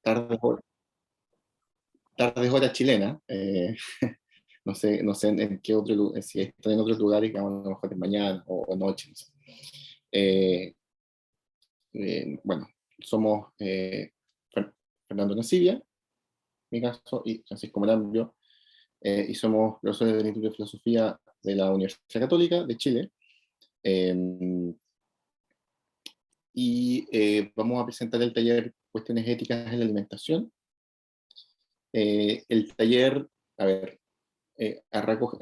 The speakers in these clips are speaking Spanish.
tardes, tardes hora chilena. No sé en qué otro lugar, si están en otros lugares, digamos, a lo mejor es mañana o noche. No sé. Eh, bueno, somos Fernando Nasibia, en mi caso, y Francisco Marambio, y somos profesores del Instituto de Filosofía de la Universidad Católica de Chile. Vamos a presentar el taller Cuestiones Éticas en la Alimentación. El taller, a ver, a rasgos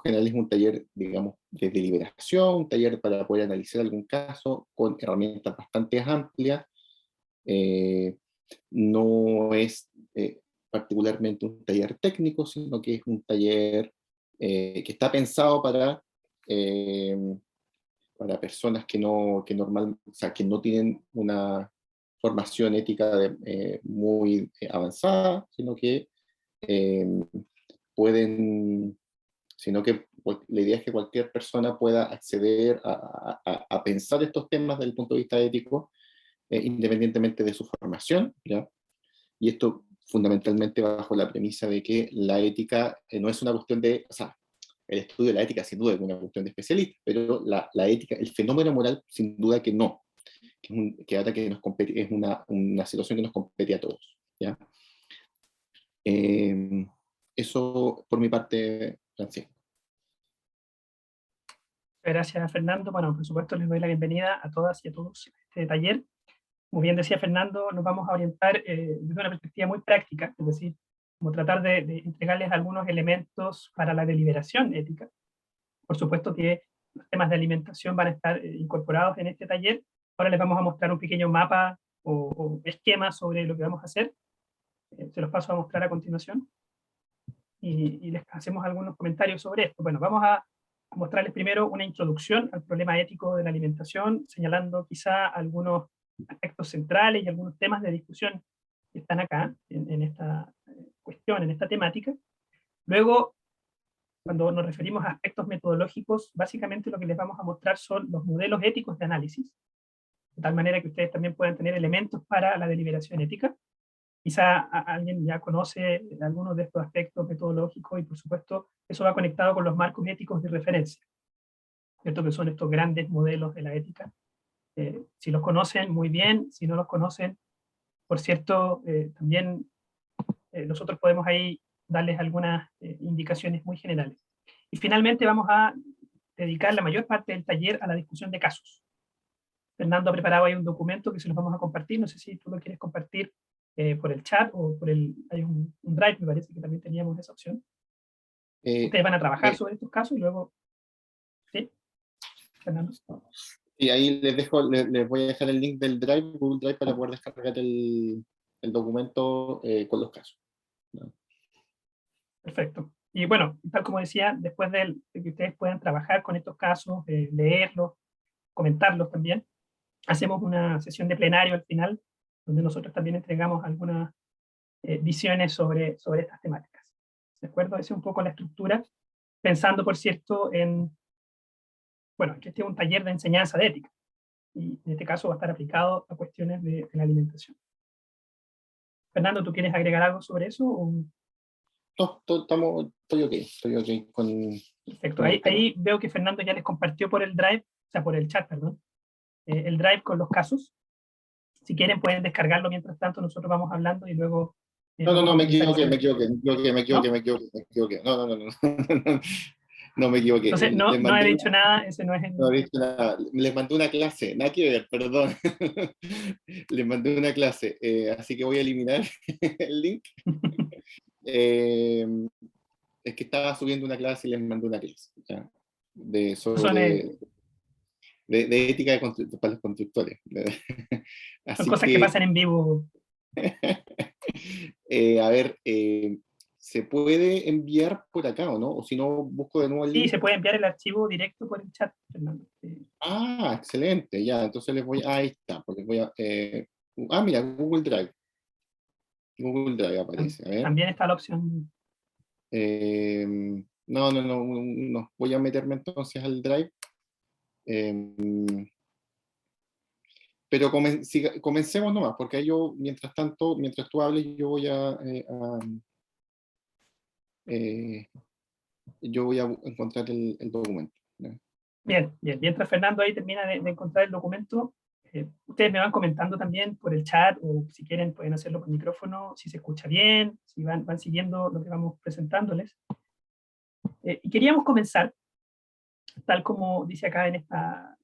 generales es un taller, digamos, de deliberación, un taller para poder analizar algún caso con herramientas bastante amplias. No es particularmente un taller técnico, sino que es un taller que está pensado para personas o sea, que no tienen una formación ética muy avanzada, eh, pueden, sino que la idea es que cualquier persona pueda acceder a pensar estos temas desde el punto de vista ético, independientemente de su formación, ¿ya? Y esto fundamentalmente bajo la premisa de que la ética no es una cuestión o sea, el estudio de la ética sin duda es una cuestión de especialistas, pero la ética, el fenómeno moral sin duda que no, que ahora que nos compete, es una situación que nos compete a todos, ¿ya? Eso por mi parte, Francisco. Gracias, Fernando. Bueno, por supuesto, les doy la bienvenida a todas y a todos a este taller. Como bien decía Fernando, nos vamos a orientar desde una perspectiva muy práctica, es decir, como tratar de entregarles algunos elementos para la deliberación ética. Por supuesto que los temas de alimentación van a estar incorporados en este taller. Ahora les vamos a mostrar un pequeño mapa o esquema sobre lo que vamos a hacer. Se los paso a mostrar a continuación y les hacemos algunos comentarios sobre esto. Bueno, vamos a mostrarles primero una introducción al problema ético de la alimentación, señalando quizá algunos aspectos centrales y algunos temas de discusión que están acá en esta cuestión, en esta temática. Luego, cuando nos referimos a aspectos metodológicos, básicamente lo que les vamos a mostrar son los modelos éticos de análisis, de tal manera que ustedes también puedan tener elementos para la deliberación ética. Quizá alguien ya conoce algunos de estos aspectos metodológicos y, por supuesto, eso va conectado con los marcos éticos de referencia, ¿cierto? Que son estos grandes modelos de la ética. Si los conocen, muy bien. Si no los conocen, por cierto, también nosotros podemos ahí darles algunas indicaciones muy generales. Y finalmente vamos a dedicar la mayor parte del taller a la discusión de casos. Fernando ha preparado ahí un documento que se los vamos a compartir. No sé si tú lo quieres compartir por el chat o hay un Drive, me parece que también teníamos esa opción. Ustedes van a trabajar sobre estos casos y luego... ¿Sí, Fernando? Y ahí les voy a dejar el link del Drive, Google Drive, para poder descargar el documento con los casos, ¿no? Perfecto. Y bueno, tal como decía, después de que ustedes puedan trabajar con estos casos, leerlos, comentarlos también, hacemos una sesión de plenario al final, donde nosotros también entregamos algunas visiones sobre estas temáticas. ¿De acuerdo? Esa es un poco la estructura, pensando, por cierto, bueno, que este es un taller de enseñanza de ética, y en este caso va a estar aplicado a cuestiones de la alimentación. Fernando, ¿tú quieres agregar algo sobre eso? No, estoy ok Perfecto. con el tema. Ahí veo que Fernando ya les compartió por el Drive, o sea, por el chat, perdón, el Drive con los casos. Si quieren pueden descargarlo mientras tanto, nosotros vamos hablando y luego... No, me equivoqué. ¿No? No, me equivoqué. Entonces, no he dicho nada, ese no es el... No he dicho nada. Les mandé una clase, nada que ver, perdón. Les mandé una clase, así que voy a eliminar el link. Es que estaba subiendo una clase y les mandé una clase, ¿ya? Son, de ética para los constructores. son Así cosas que que, pasan en vivo. a ver, ¿se puede enviar por acá o no? O si no, busco de nuevo el Sí, link. se puede enviar el archivo directo por el chat, Fernando. Ah, excelente, ya, entonces ahí está, porque mira, Google Drive. Google Drive aparece, a ver. También está la opción. No, voy a meterme entonces al Drive. pero comencemos nomás, porque ahí yo, mientras tanto, mientras tú hables, yo voy a encontrar el documento, ¿ya? Bien, bien. Mientras Fernando ahí termina de encontrar el documento, ustedes me van comentando también por el chat, o si quieren pueden hacerlo por micrófono, si se escucha bien, si van siguiendo lo que vamos presentándoles. Y queríamos comenzar, tal como dice acá en esta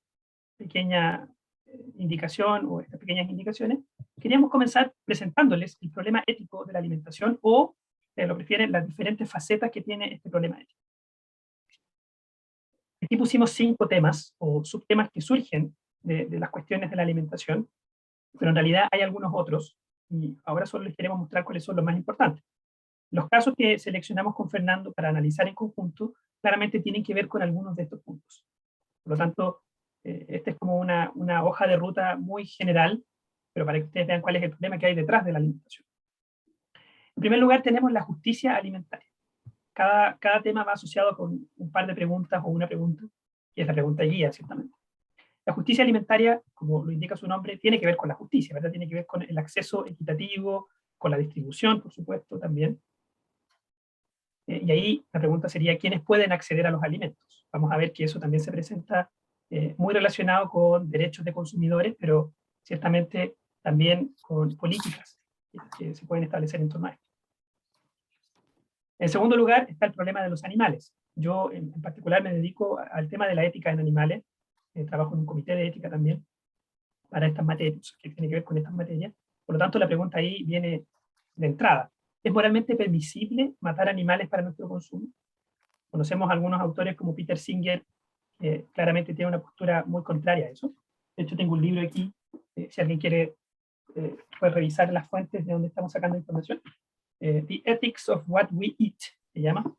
pequeña indicación o estas pequeñas indicaciones, queríamos comenzar presentándoles el problema ético de la alimentación o, si lo prefieren, las diferentes facetas que tiene este problema ético. Aquí pusimos 5 temas o subtemas que surgen de las cuestiones de la alimentación, pero en realidad hay algunos otros, y ahora solo les queremos mostrar cuáles son los más importantes. Los casos que seleccionamos con Fernando para analizar en conjunto claramente tienen que ver con algunos de estos puntos. Por lo tanto, esta es como una hoja de ruta muy general, pero para que ustedes vean cuál es el problema que hay detrás de la alimentación. En primer lugar, tenemos la justicia alimentaria. Cada tema va asociado con un par de preguntas o una pregunta, que es la pregunta guía, ciertamente. La justicia alimentaria, como lo indica su nombre, tiene que ver con la justicia, ¿verdad? Tiene que ver con el acceso equitativo, con la distribución, por supuesto, también. Y ahí la pregunta sería, ¿quiénes pueden acceder a los alimentos? Vamos a ver que eso también se presenta muy relacionado con derechos de consumidores, pero ciertamente también con políticas que se pueden establecer en torno a esto. En segundo lugar está el problema de los animales. Yo en particular me dedico al tema de la ética en animales, trabajo en un comité de ética también para estas materias, que tiene que ver con estas materias. Por lo tanto, la pregunta ahí viene de entrada. ¿Es moralmente permisible matar animales para nuestro consumo? Conocemos a algunos autores como Peter Singer, que claramente tiene una postura muy contraria a eso. De hecho, tengo un libro aquí, si alguien quiere, puede revisar las fuentes de donde estamos sacando información. The Ethics of What We Eat, se llama,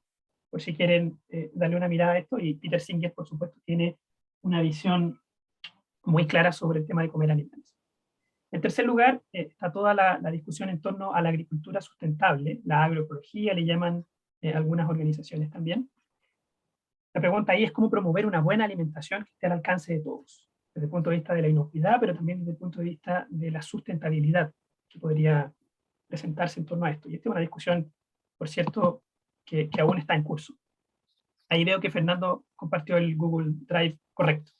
por si quieren darle una mirada a esto. Y Peter Singer, por supuesto, tiene una visión muy clara sobre el tema de comer animales. En tercer lugar, está toda la discusión en torno a la agricultura sustentable, la agroecología, le llaman algunas organizaciones también. La pregunta ahí es cómo promover una buena alimentación que esté al alcance de todos, desde el punto de vista de la inocuidad, pero también desde el punto de vista de la sustentabilidad que podría presentarse en torno a esto. Y esta es una discusión, por cierto, que aún está en curso. Ahí veo que Fernando compartió el Google Drive correcto,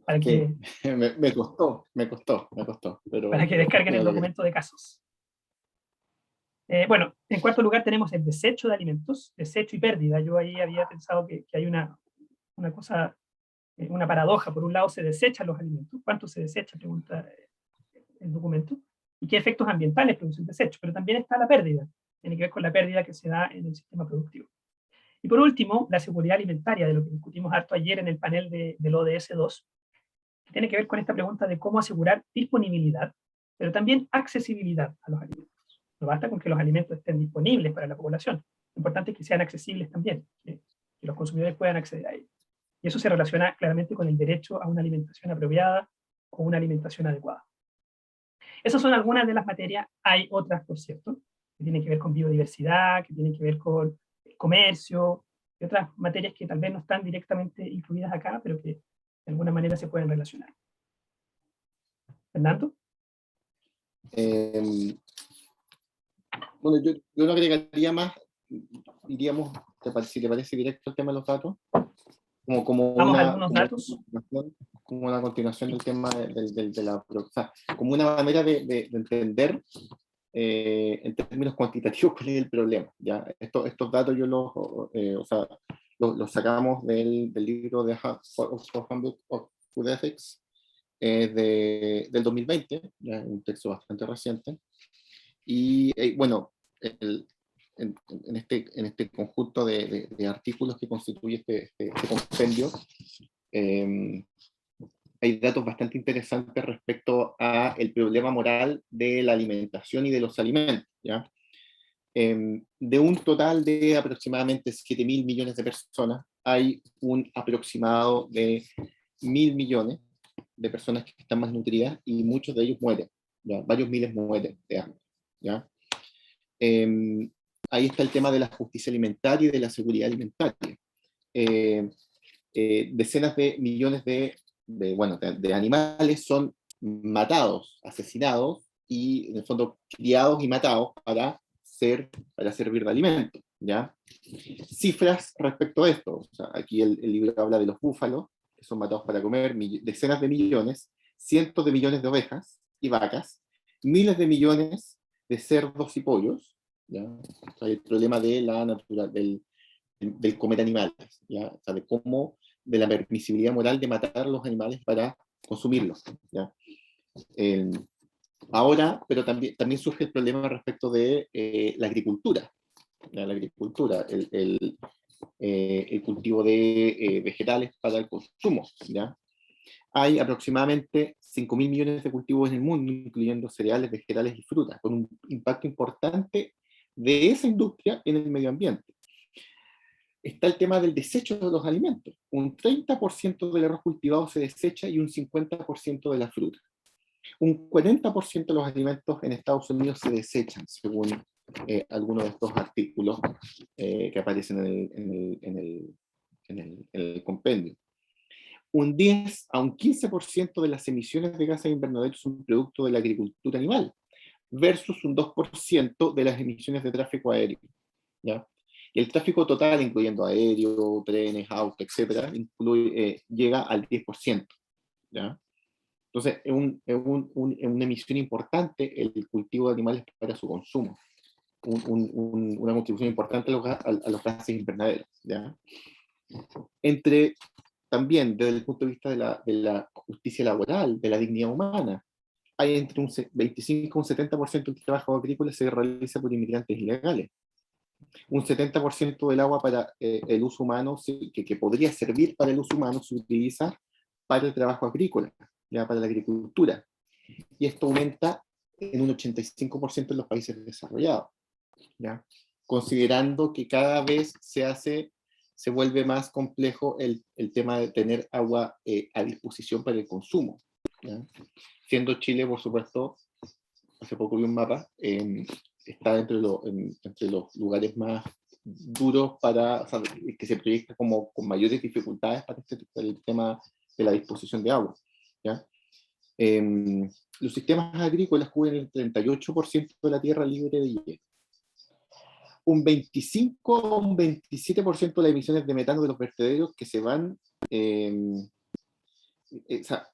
para que, Sí, me costó, para que descarguen el documento de casos. Bueno, en cuarto lugar tenemos el desecho de alimentos, desecho y pérdida. Yo ahí había pensado que hay una cosa, una paradoja. Por un lado se desechan los alimentos. ¿Cuánto se desecha? Pregunta el documento. ¿Y qué efectos ambientales produce el desecho? Pero también está la pérdida. Tiene que ver con la pérdida que se da en el sistema productivo. Y por último, la seguridad alimentaria, de lo que discutimos harto ayer en el panel del ODS 2, que tiene que ver con esta pregunta de cómo asegurar disponibilidad, pero también accesibilidad a los alimentos. No basta con que los alimentos estén disponibles para la población. Lo importante es que sean accesibles también, que los consumidores puedan acceder a ellos. Y eso se relaciona claramente con el derecho a una alimentación apropiada o una alimentación adecuada. Esas son algunas de las materias. Hay otras, por cierto, que tienen que ver con biodiversidad, que tienen que ver con comercio, y otras materias que tal vez no están directamente incluidas acá, pero que de alguna manera se pueden relacionar. ¿Fernando? Bueno, yo no agregaría más, iríamos, si te parece directo el tema de los datos, Vamos a algunos datos. como una continuación del tema de la, o sea, como una manera de entender en términos cuantitativos cuál es el problema. ¿Ya? Estos datos yo los sacamos del libro de Oxford Handbook of Food Ethics del 2020, ¿ya? Un texto bastante reciente. Y bueno, en este conjunto de artículos que constituye este compendio, hay datos bastante interesantes respecto a el problema moral de la alimentación y de los alimentos, ¿ya? De un total de aproximadamente 7.000 millones de personas, hay un aproximado de 1.000 millones de personas que están más nutridas y muchos de ellos mueren, ¿ya? Varios miles mueren de hambre, ¿ya? Ahí está el tema de la justicia alimentaria y de la seguridad alimentaria. Decenas de millones de animales son matados, asesinados, y en el fondo criados y matados para servir de alimento, ¿ya? Cifras respecto a esto, o sea, aquí el libro habla de los búfalos, que son matados para comer, decenas de millones, cientos de millones de ovejas y vacas, miles de millones de cerdos y pollos, ¿ya? O sea, el problema de la del comer animales, ¿ya? O sea, de la permisibilidad moral de matar los animales para consumirlos, ¿ya? Ahora, pero también surge el problema respecto de la agricultura, ¿ya? La agricultura, el cultivo de vegetales para el consumo, ¿ya? Hay aproximadamente 5.000 millones de cultivos en el mundo, incluyendo cereales, vegetales y frutas, con un impacto importante de esa industria en el medio ambiente. Está el tema del desecho de los alimentos. Un 30% del arroz cultivado se desecha y un 50% de la fruta. Un 40% de los alimentos en Estados Unidos se desechan, según algunos de estos artículos que aparecen en el compendio. Un 10 a un 15% de las emisiones de gases de invernadero son producto de la agricultura animal, versus un 2% de las emisiones de tráfico aéreo, ¿ya? Y el tráfico total, incluyendo aéreo, trenes, autos, etcétera, llega al 10%, ¿ya? Entonces, es una emisión importante el cultivo de animales para su consumo, una contribución importante a los gases invernaderos, ¿ya? También, desde el punto de vista de la justicia laboral, de la dignidad humana, hay entre un 25 y un 70% del trabajo agrícola se realiza por inmigrantes ilegales. Un 70% del agua para el uso humano, que podría servir para el uso humano, se utiliza para el trabajo agrícola, ya para la agricultura. Y esto aumenta en un 85% en los países desarrollados, ¿ya? Considerando que cada vez se vuelve más complejo el tema de tener agua a disposición para el consumo, ¿ya? Siendo Chile, por supuesto, hace poco vi un mapa, está entre los lugares más duros o sea, que se proyecta como con mayores dificultades para el tema de la disposición de agua, ¿ya? Los sistemas agrícolas cubren el 38% de la tierra libre de hielo. Un 25 o un 27% de las emisiones de metano de los vertederos que se van, o sea,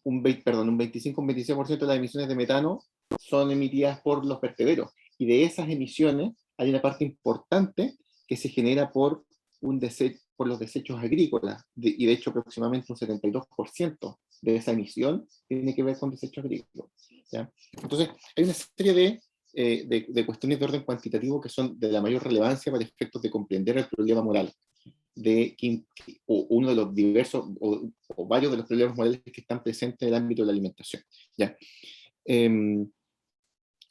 un 25 o un 26% de las emisiones de metano son emitidas por los vertederos. Y de esas emisiones hay una parte importante que se genera por los desechos agrícolas. Y de hecho, aproximadamente un 72% de esa emisión tiene que ver con desechos agrícolas, ¿ya? Entonces, hay una serie de cuestiones de orden cuantitativo que son de la mayor relevancia para efectos de comprender el problema moral, o uno de los diversos o varios de los problemas morales que están presentes en el ámbito de la alimentación, ¿ya?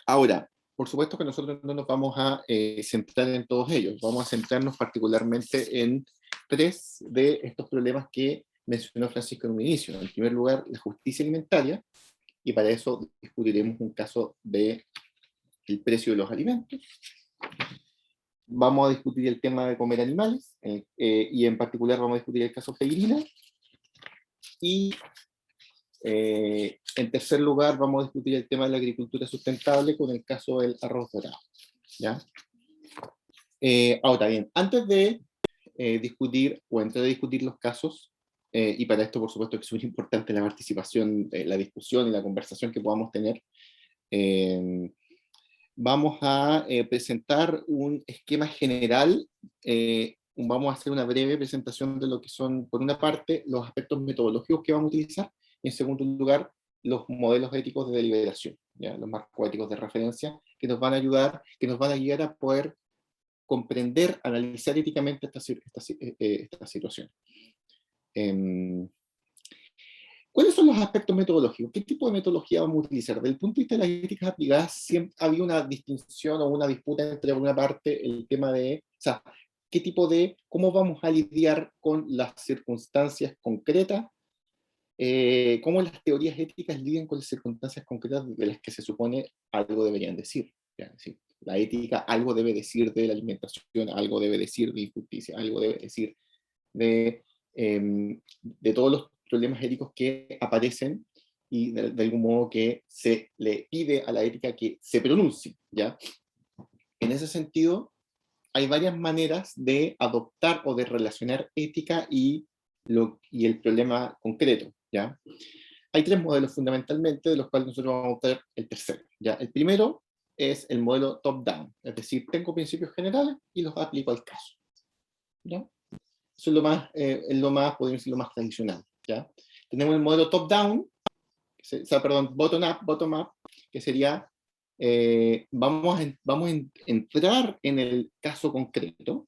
Ahora, por supuesto que nosotros no nos vamos a centrar en todos ellos, vamos a centrarnos particularmente en 3 de estos problemas que mencionó Francisco en un inicio. En primer lugar, la justicia alimentaria, y para eso discutiremos un caso del precio de los alimentos. Vamos a discutir el tema de comer animales, y en particular vamos a discutir el caso Peirina. Y en tercer lugar vamos a discutir el tema de la agricultura sustentable con el caso del arroz dorado, ¿ya? Ahora bien, antes de discutir o entrar a discutir los casos, y para esto por supuesto que es muy importante la participación, la discusión y la conversación que podamos tener, vamos a presentar un esquema general, vamos a hacer una breve presentación de lo que son, por una parte, los aspectos metodológicos que vamos a utilizar, y en segundo lugar, los modelos éticos de deliberación, ¿ya? Los marcos éticos de referencia, que nos van a ayudar, que nos van a guiar a poder comprender, analizar éticamente esta situación. ¿Cuáles son los aspectos metodológicos? ¿Qué tipo de metodología vamos a utilizar? Desde el punto de vista de las éticas aplicadas, siempre había una distinción o una disputa entre, por una parte, el tema de, o sea, cómo vamos a lidiar con las circunstancias concretas, cómo las teorías éticas lidian con las circunstancias concretas de las que se supone algo deberían decir. ¿Ya? Sí, la ética algo debe decir de la alimentación, algo debe decir de injusticia, algo debe decir de todos los problemas éticos que aparecen y de algún modo que se le pide a la ética que se pronuncie, ¿ya? En ese sentido, hay varias maneras de adoptar o de relacionar ética y el problema concreto, ¿ya? Hay tres modelos fundamentalmente, de los cuales nosotros vamos a ver el tercero, ¿ya? El primero es el modelo top-down, es decir, tengo principios generales y los aplico al caso, ¿ya? Eso es lo más, podemos decir, lo más tradicional, ¿ya? Tenemos el modelo top-down, o sea, perdón, bottom-up, que sería, vamos a entrar en el caso concreto,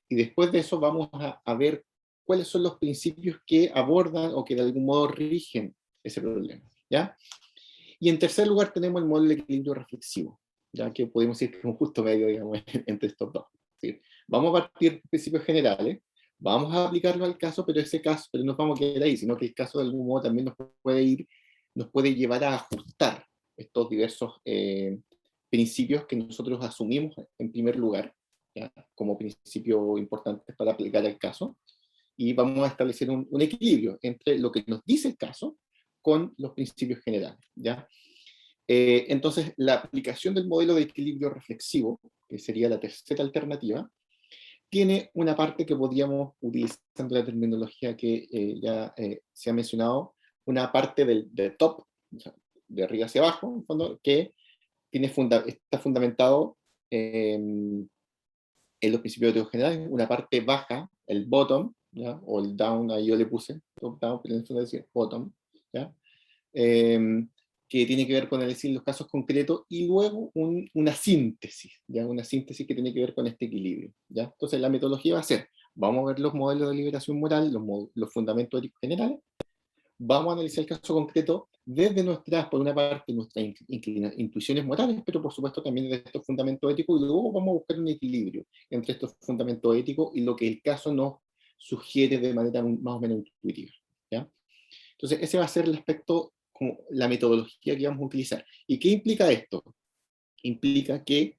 y después de eso vamos a ver cuáles son los principios que abordan o que de algún modo rigen ese problema, ¿ya? Y en tercer lugar tenemos el modelo de equilibrio reflexivo, ya que podemos decir que es un justo medio, digamos, entre estos dos. ¿Sí? Vamos a partir de principios generales, vamos a aplicarlo al caso, pero no nos vamos a quedar ahí, sino que el caso de algún modo también nos puede llevar a ajustar estos diversos principios que nosotros asumimos en primer lugar, ¿ya? Como principios importantes para aplicar al caso, y vamos a establecer un equilibrio entre lo que nos dice el caso con los principios generales, ¿ya? Entonces, la aplicación del modelo de equilibrio reflexivo, que sería la tercera alternativa, tiene una parte que podríamos, utilizando la terminología que ya se ha mencionado, una parte del top, o sea, de arriba hacia abajo, en fondo, que está fundamentado en los principios éticos generales, una parte baja, el bottom, ¿ya? O el down, ahí yo le puse top down, pero en el fondo decía bottom, ¿ya? Que tiene que ver con decir los casos concretos, y luego una síntesis, ¿ya? Una síntesis que tiene que ver con este equilibrio, ¿ya? Entonces la metodología va a ser, vamos a ver los modelos de liberación moral, los fundamentos éticos generales, vamos a analizar el caso concreto desde por una parte, nuestras intuiciones morales, pero por supuesto también desde estos fundamentos éticos, y luego vamos a buscar un equilibrio entre estos fundamentos éticos y lo que el caso nos sugiere de manera más o menos intuitiva, ¿ya? Entonces, ese va a ser el aspecto, como la metodología que vamos a utilizar. ¿Y qué implica esto? Implica que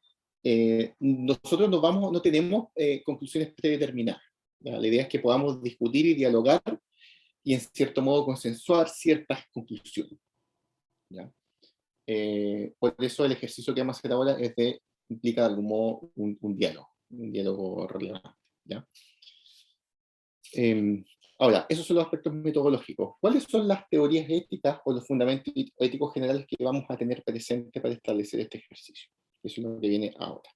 nosotros no tenemos conclusiones predeterminadas, ¿ya? La idea es que podamos discutir y dialogar y en cierto modo consensuar ciertas conclusiones, ¿ya? Por eso el ejercicio que vamos a hacer ahora implica de algún modo un diálogo relevante, ¿ya? Ahora, esos son los aspectos metodológicos. ¿Cuáles son las teorías éticas o los fundamentos éticos generales que vamos a tener presentes para establecer este ejercicio? Eso es lo que viene ahora.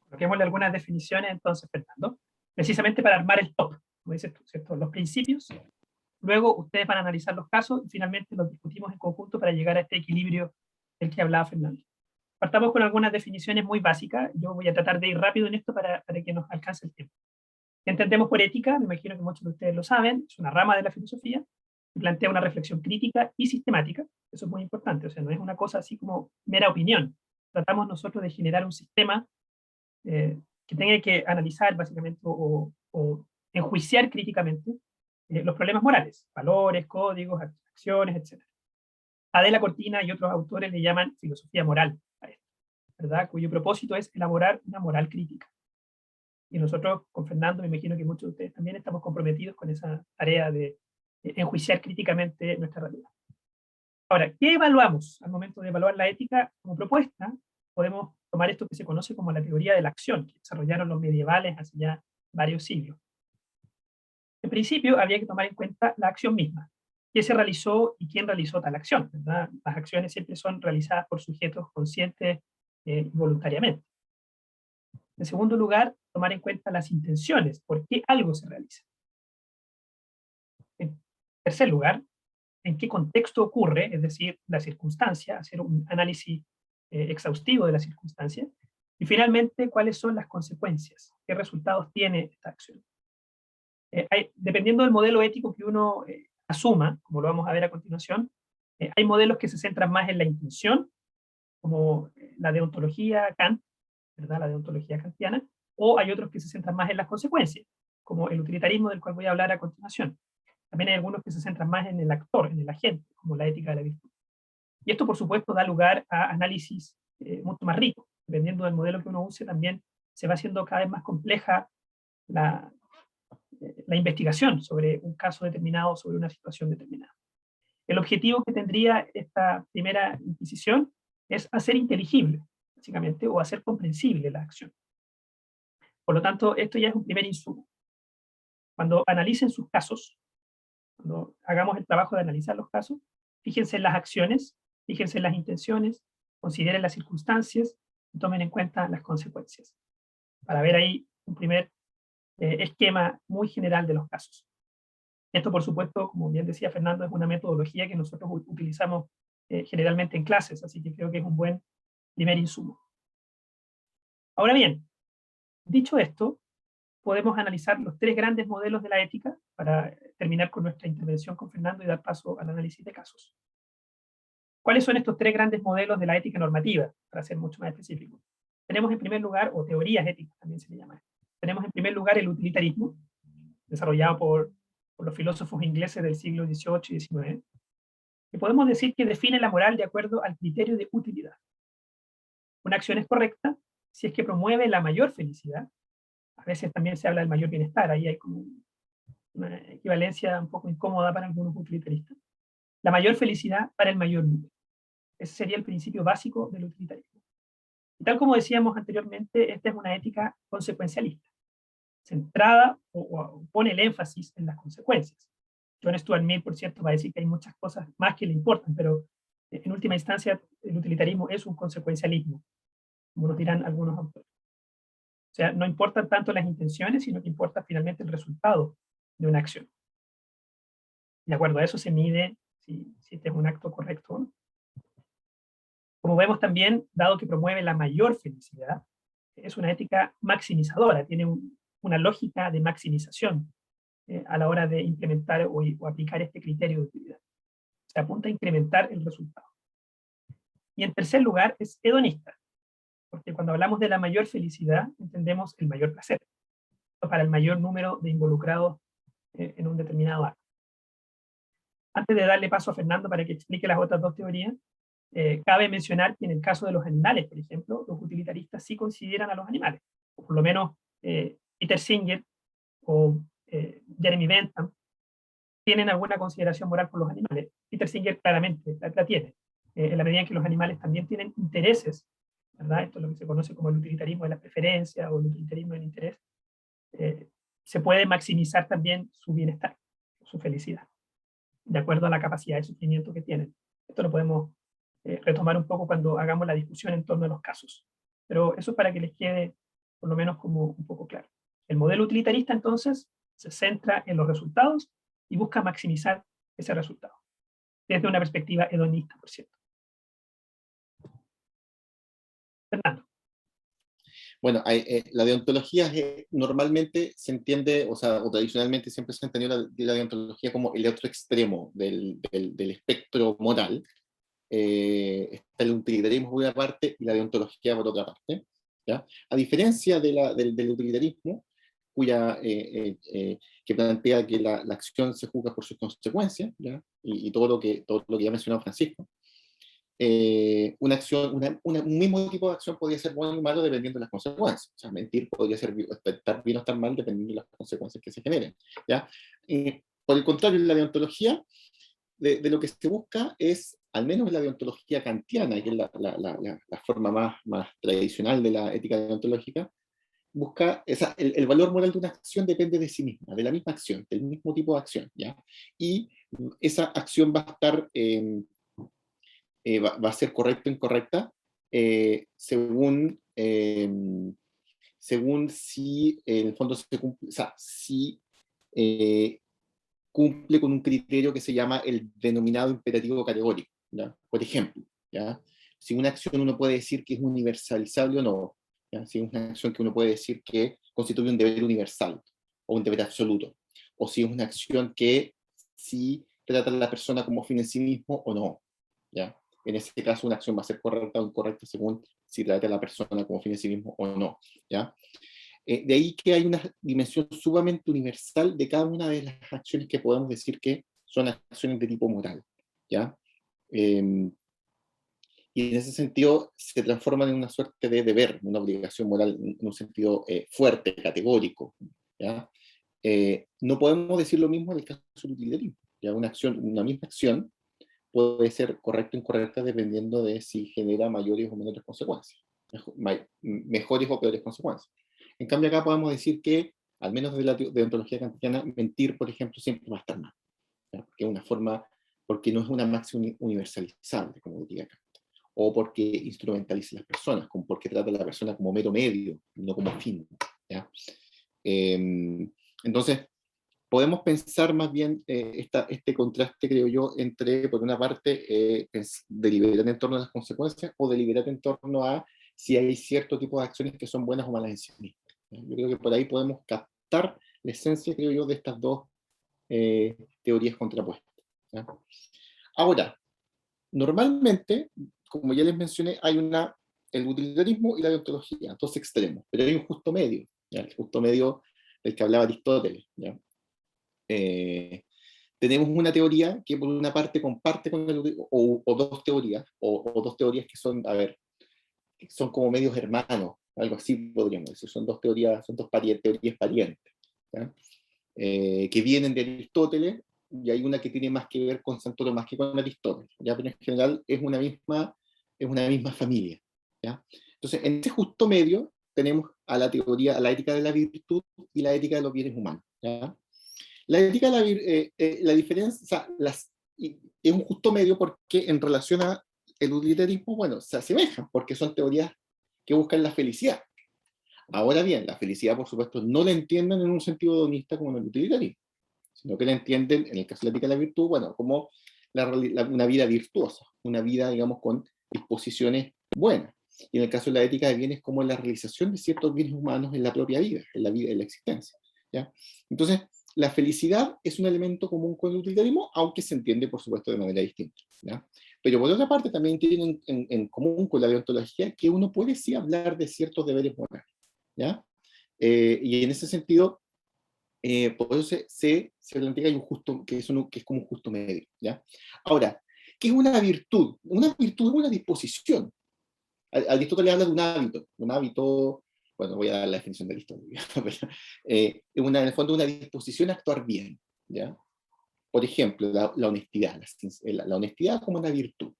Coloquémosle algunas definiciones entonces, Fernando, precisamente para armar el top, como dices tú, ¿cierto? Los principios, luego ustedes van a analizar los casos y finalmente los discutimos en conjunto para llegar a este equilibrio del que hablaba Fernando. Partamos con algunas definiciones muy básicas, yo voy a tratar de ir rápido en esto para que nos alcance el tiempo. ¿Qué entendemos por ética? Me imagino que muchos de ustedes lo saben, es una rama de la filosofía que plantea una reflexión crítica y sistemática, eso es muy importante, o sea, no es una cosa así como mera opinión, tratamos nosotros de generar un sistema que tenga que analizar básicamente o enjuiciar críticamente los problemas morales, valores, códigos, acciones, etc. Adela Cortina y otros autores le llaman filosofía moral a esto, ¿verdad? Cuyo propósito es elaborar una moral crítica. Y nosotros, con Fernando, me imagino que muchos de ustedes también estamos comprometidos con esa tarea de enjuiciar críticamente nuestra realidad. Ahora, ¿qué evaluamos al momento de evaluar la ética? Como propuesta, podemos tomar esto que se conoce como la teoría de la acción, que desarrollaron los medievales hace ya varios siglos. En principio, habría que tomar en cuenta la acción misma. ¿Qué se realizó y quién realizó tal acción? ¿Verdad? Las acciones siempre son realizadas por sujetos conscientes voluntariamente. En segundo lugar, tomar en cuenta las intenciones, por qué algo se realiza. En tercer lugar, en qué contexto ocurre, es decir, la circunstancia, hacer un análisis exhaustivo de la circunstancia. Y finalmente, cuáles son las consecuencias, qué resultados tiene esta acción. Dependiendo del modelo ético que uno asuma, como lo vamos a ver a continuación, hay modelos que se centran más en la intención, como la deontología Kant, ¿verdad? La deontología kantiana, o hay otros que se centran más en las consecuencias, como el utilitarismo del cual voy a hablar a continuación. También hay algunos que se centran más en el actor, en el agente, como la ética de la virtud. Y esto, por supuesto, da lugar a análisis mucho más ricos. Dependiendo del modelo que uno use, también se va haciendo cada vez más compleja la investigación sobre un caso determinado, sobre una situación determinada. El objetivo que tendría esta primera inquisición es hacer inteligible, básicamente, o hacer comprensible la acción. Por lo tanto, esto ya es un primer insumo. Cuando analicen sus casos, cuando hagamos el trabajo de analizar los casos, fíjense en las acciones, fíjense en las intenciones, consideren las circunstancias y tomen en cuenta las consecuencias, para ver ahí un primer esquema muy general de los casos. Esto, por supuesto, como bien decía Fernando, es una metodología que nosotros utilizamos generalmente en clases, así que creo que es un buen primer insumo. Ahora bien, dicho esto, podemos analizar los tres grandes modelos de la ética para terminar con nuestra intervención con Fernando y dar paso al análisis de casos. ¿Cuáles son estos tres grandes modelos de la ética normativa? Para ser mucho más específico. Tenemos en primer lugar, o teorías éticas también se le llama. Tenemos en primer lugar el utilitarismo, desarrollado por los filósofos ingleses del siglo XVIII y XIX, que podemos decir que define la moral de acuerdo al criterio de utilidad. Una acción es correcta si es que promueve la mayor felicidad. A veces también se habla del mayor bienestar, ahí hay como una equivalencia un poco incómoda para algunos utilitaristas. La mayor felicidad para el mayor número. Ese sería el principio básico del utilitarismo. Y tal como decíamos anteriormente, esta es una ética consecuencialista, centrada o pone el énfasis en las consecuencias. John Stuart Mill, por cierto, va a decir que hay muchas cosas más que le importan, pero en última instancia el utilitarismo es un consecuencialismo, como nos dirán algunos autores. O sea, no importan tanto las intenciones, sino que importa finalmente el resultado de una acción. De acuerdo a eso se mide si este es un acto correcto o no. Como vemos también, dado que promueve la mayor felicidad, es una ética maximizadora, tiene una lógica de maximización a la hora de implementar o aplicar este criterio de utilidad. Se apunta a incrementar el resultado. Y en tercer lugar, es hedonista, porque cuando hablamos de la mayor felicidad, entendemos el mayor placer, para el mayor número de involucrados en un determinado acto. Antes de darle paso a Fernando para que explique las otras dos teorías, cabe mencionar que en el caso de los animales, por ejemplo, los utilitaristas sí consideran a los animales, o por lo menos Peter Singer o Jeremy Bentham tienen alguna consideración moral por los animales. Peter Singer claramente la tiene, en la medida en que los animales también tienen intereses, ¿verdad? Esto es lo que se conoce como el utilitarismo de la preferencia o el utilitarismo del interés. Se puede maximizar también su bienestar, su felicidad, de acuerdo a la capacidad de sufrimiento que tienen. Esto lo podemos retomar un poco cuando hagamos la discusión en torno a los casos. Pero eso es para que les quede por lo menos como un poco claro. El modelo utilitarista entonces se centra en los resultados y busca maximizar ese resultado, desde una perspectiva hedonista, por cierto. Fernando. Bueno, la deontología normalmente se entiende, o tradicionalmente siempre se ha entendido la deontología como el otro extremo del espectro moral. Está el utilitarismo por una parte y la deontología por otra parte, ¿ya? A diferencia del utilitarismo, que plantea que la acción se juzga por sus consecuencias, ¿ya? Y todo lo que ya ha mencionado Francisco. Una acción, un mismo tipo de acción podría ser bueno o malo dependiendo de las consecuencias. O sea, mentir podría estar bien o estar mal dependiendo de las consecuencias que se generen, ¿ya? Por el contrario, en la deontología, de lo que se busca es, al menos en la deontología kantiana, que es la forma más tradicional de la ética deontológica, busca, el valor moral de una acción depende de sí misma, de la misma acción, del mismo tipo de acción, ¿ya? Y esa acción va a estar, va a ser correcta o incorrecta, según si en el fondo se cumple, o sea, si cumple con un criterio que se llama el denominado imperativo categórico, ¿ya? Por ejemplo, ¿ya? Si una acción uno puede decir que es universalizable o no, ¿ya? Si es una acción que uno puede decir que constituye un deber universal o un deber absoluto, o si es una acción que sí trata a la persona como fin en sí mismo o no, ¿ya? En ese caso una acción va a ser correcta o incorrecta según si trata a la persona como fin en sí mismo o no, ¿ya? De ahí que hay una dimensión sumamente universal de cada una de las acciones que podemos decir que son acciones de tipo moral, ¿ya? Y en ese sentido se transforman en una suerte de deber, una obligación moral en un sentido fuerte, categórico, ¿ya? No podemos decir lo mismo en el caso del utilitarismo, ¿ya? Una misma acción, puede ser correcta o incorrecta dependiendo de si genera mayores o menores consecuencias, mejores o peores consecuencias. En cambio acá podemos decir que, al menos de la deontología kantiana, mentir, por ejemplo, siempre va a estar mal, ¿ya? Porque es una forma, porque no es una máxima universalizable, como diría acá, o porque instrumentaliza a las personas, como porque trata a la persona como mero medio, no como fin, ¿ya? Entonces, podemos pensar más bien este contraste, creo yo, entre, por una parte, deliberar en torno a las consecuencias o deliberar en torno a si hay cierto tipo de acciones que son buenas o malas en sí mismas. Yo creo que por ahí podemos captar la esencia, creo yo, de estas dos teorías contrapuestas, ¿ya? Ahora, normalmente, como ya les mencioné, hay el utilitarismo y la deontología, dos extremos, pero hay un justo medio, ¿ya? El justo medio del que hablaba Aristóteles, ¿ya? Tenemos una teoría que por una parte comparte con o dos teorías, o dos teorías que son, a ver, que son como medios hermanos, algo así podríamos decir, son dos teorías, teorías parientes, ¿ya? Que vienen de Aristóteles, y hay una que tiene más que ver con Santoro más que con Aristóteles, ¿ya? Pero en general es una misma familia, ¿ya? Entonces, en ese justo medio tenemos a la teoría, a la ética de la virtud y la ética de los bienes humanos, ¿ya? La ética de la diferencia, o sea, es un justo medio porque en relación a el utilitarismo, bueno, se asemejan, porque son teorías que buscan la felicidad. Ahora bien, la felicidad, por supuesto, no la entienden en un sentido hedonista como en el utilitarismo, sino que la entienden, en el caso de la ética de la virtud, bueno, como una vida virtuosa, una vida, digamos, con disposiciones buenas. Y en el caso de la ética de bienes, como la realización de ciertos bienes humanos en la propia vida, en la existencia, ¿ya? Entonces, la felicidad es un elemento común con el utilitarismo, aunque se entiende, por supuesto, de manera distinta, ¿ya? Pero por otra parte, también tienen en común con la deontología que uno puede sí hablar de ciertos deberes morales, ¿ya? Y en ese sentido, por eso se plantea que es como un justo medio, ¿ya? Ahora, ¿qué es una virtud? Una virtud es una disposición. Aristóteles habla de un hábito, bueno, voy a dar la definición de Aristóteles, pero, en el fondo una disposición a actuar bien, ¿ya? Por ejemplo, la honestidad, la honestidad como una virtud,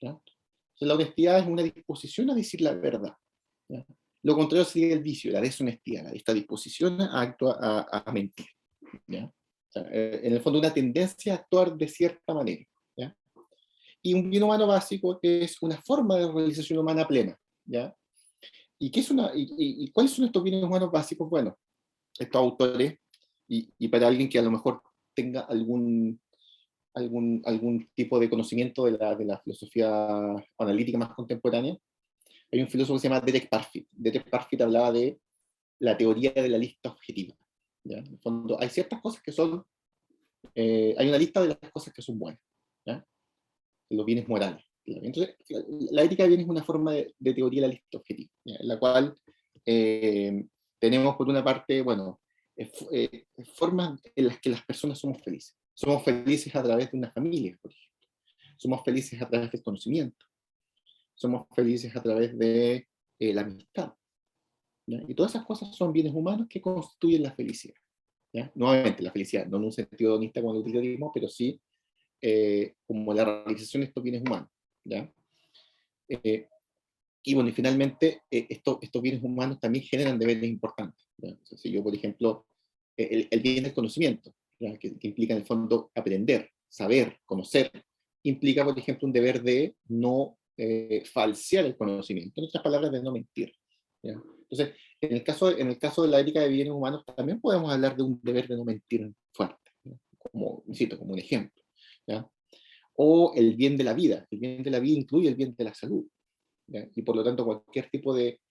¿ya? Entonces, la honestidad es una disposición a decir la verdad, ¿ya? Lo contrario sería el vicio, la deshonestidad, esta disposición a actuar, a mentir, ¿ya? O sea, en el fondo una tendencia a actuar de cierta manera, ¿ya? Y un bien humano básico que es una forma de realización humana plena, ¿ya? ¿Y, y cuáles son estos bienes humanos básicos? Bueno, estos autores, y para alguien que a lo mejor tenga algún tipo de conocimiento de la filosofía analítica más contemporánea, hay un filósofo que se llama Derek Parfit. Derek Parfit hablaba de la teoría de la lista objetiva, ¿ya? En el fondo, hay ciertas cosas que son, hay una lista de las cosas que son buenas, ¿ya? De los bienes morales. Entonces, la ética de bienes es una forma de teoría de la lista objetiva, ¿ya? En la cual eh, tenemos por una parte, bueno, formas en las que las personas somos felices. Somos felices a través de una familia, por ejemplo. Somos felices a través del conocimiento. Somos felices a través de la amistad, ¿ya? Y todas esas cosas son bienes humanos que constituyen la felicidad, ¿ya? Nuevamente, la felicidad, no en un sentido hedonista como el utilitarismo, pero sí como la realización de estos bienes humanos, ¿ya? Eh, y bueno, y finalmente, estos bienes humanos también generan deberes importantes, ¿ya? O sea, si yo, por ejemplo, el bien del conocimiento, ¿ya? Que implica en el fondo aprender, saber, conocer, implica, por ejemplo, un deber de no falsear el conocimiento, en otras palabras, de no mentir, ¿ya? Entonces, en el caso de la ética de bienes humanos, también podemos hablar de un deber de no mentir fuerte, ¿ya? Como, insisto, como un ejemplo, ¿ya? O el bien de la vida. El bien de la vida incluye el bien de la salud, ¿ya? Y por lo tanto cualquier tipo de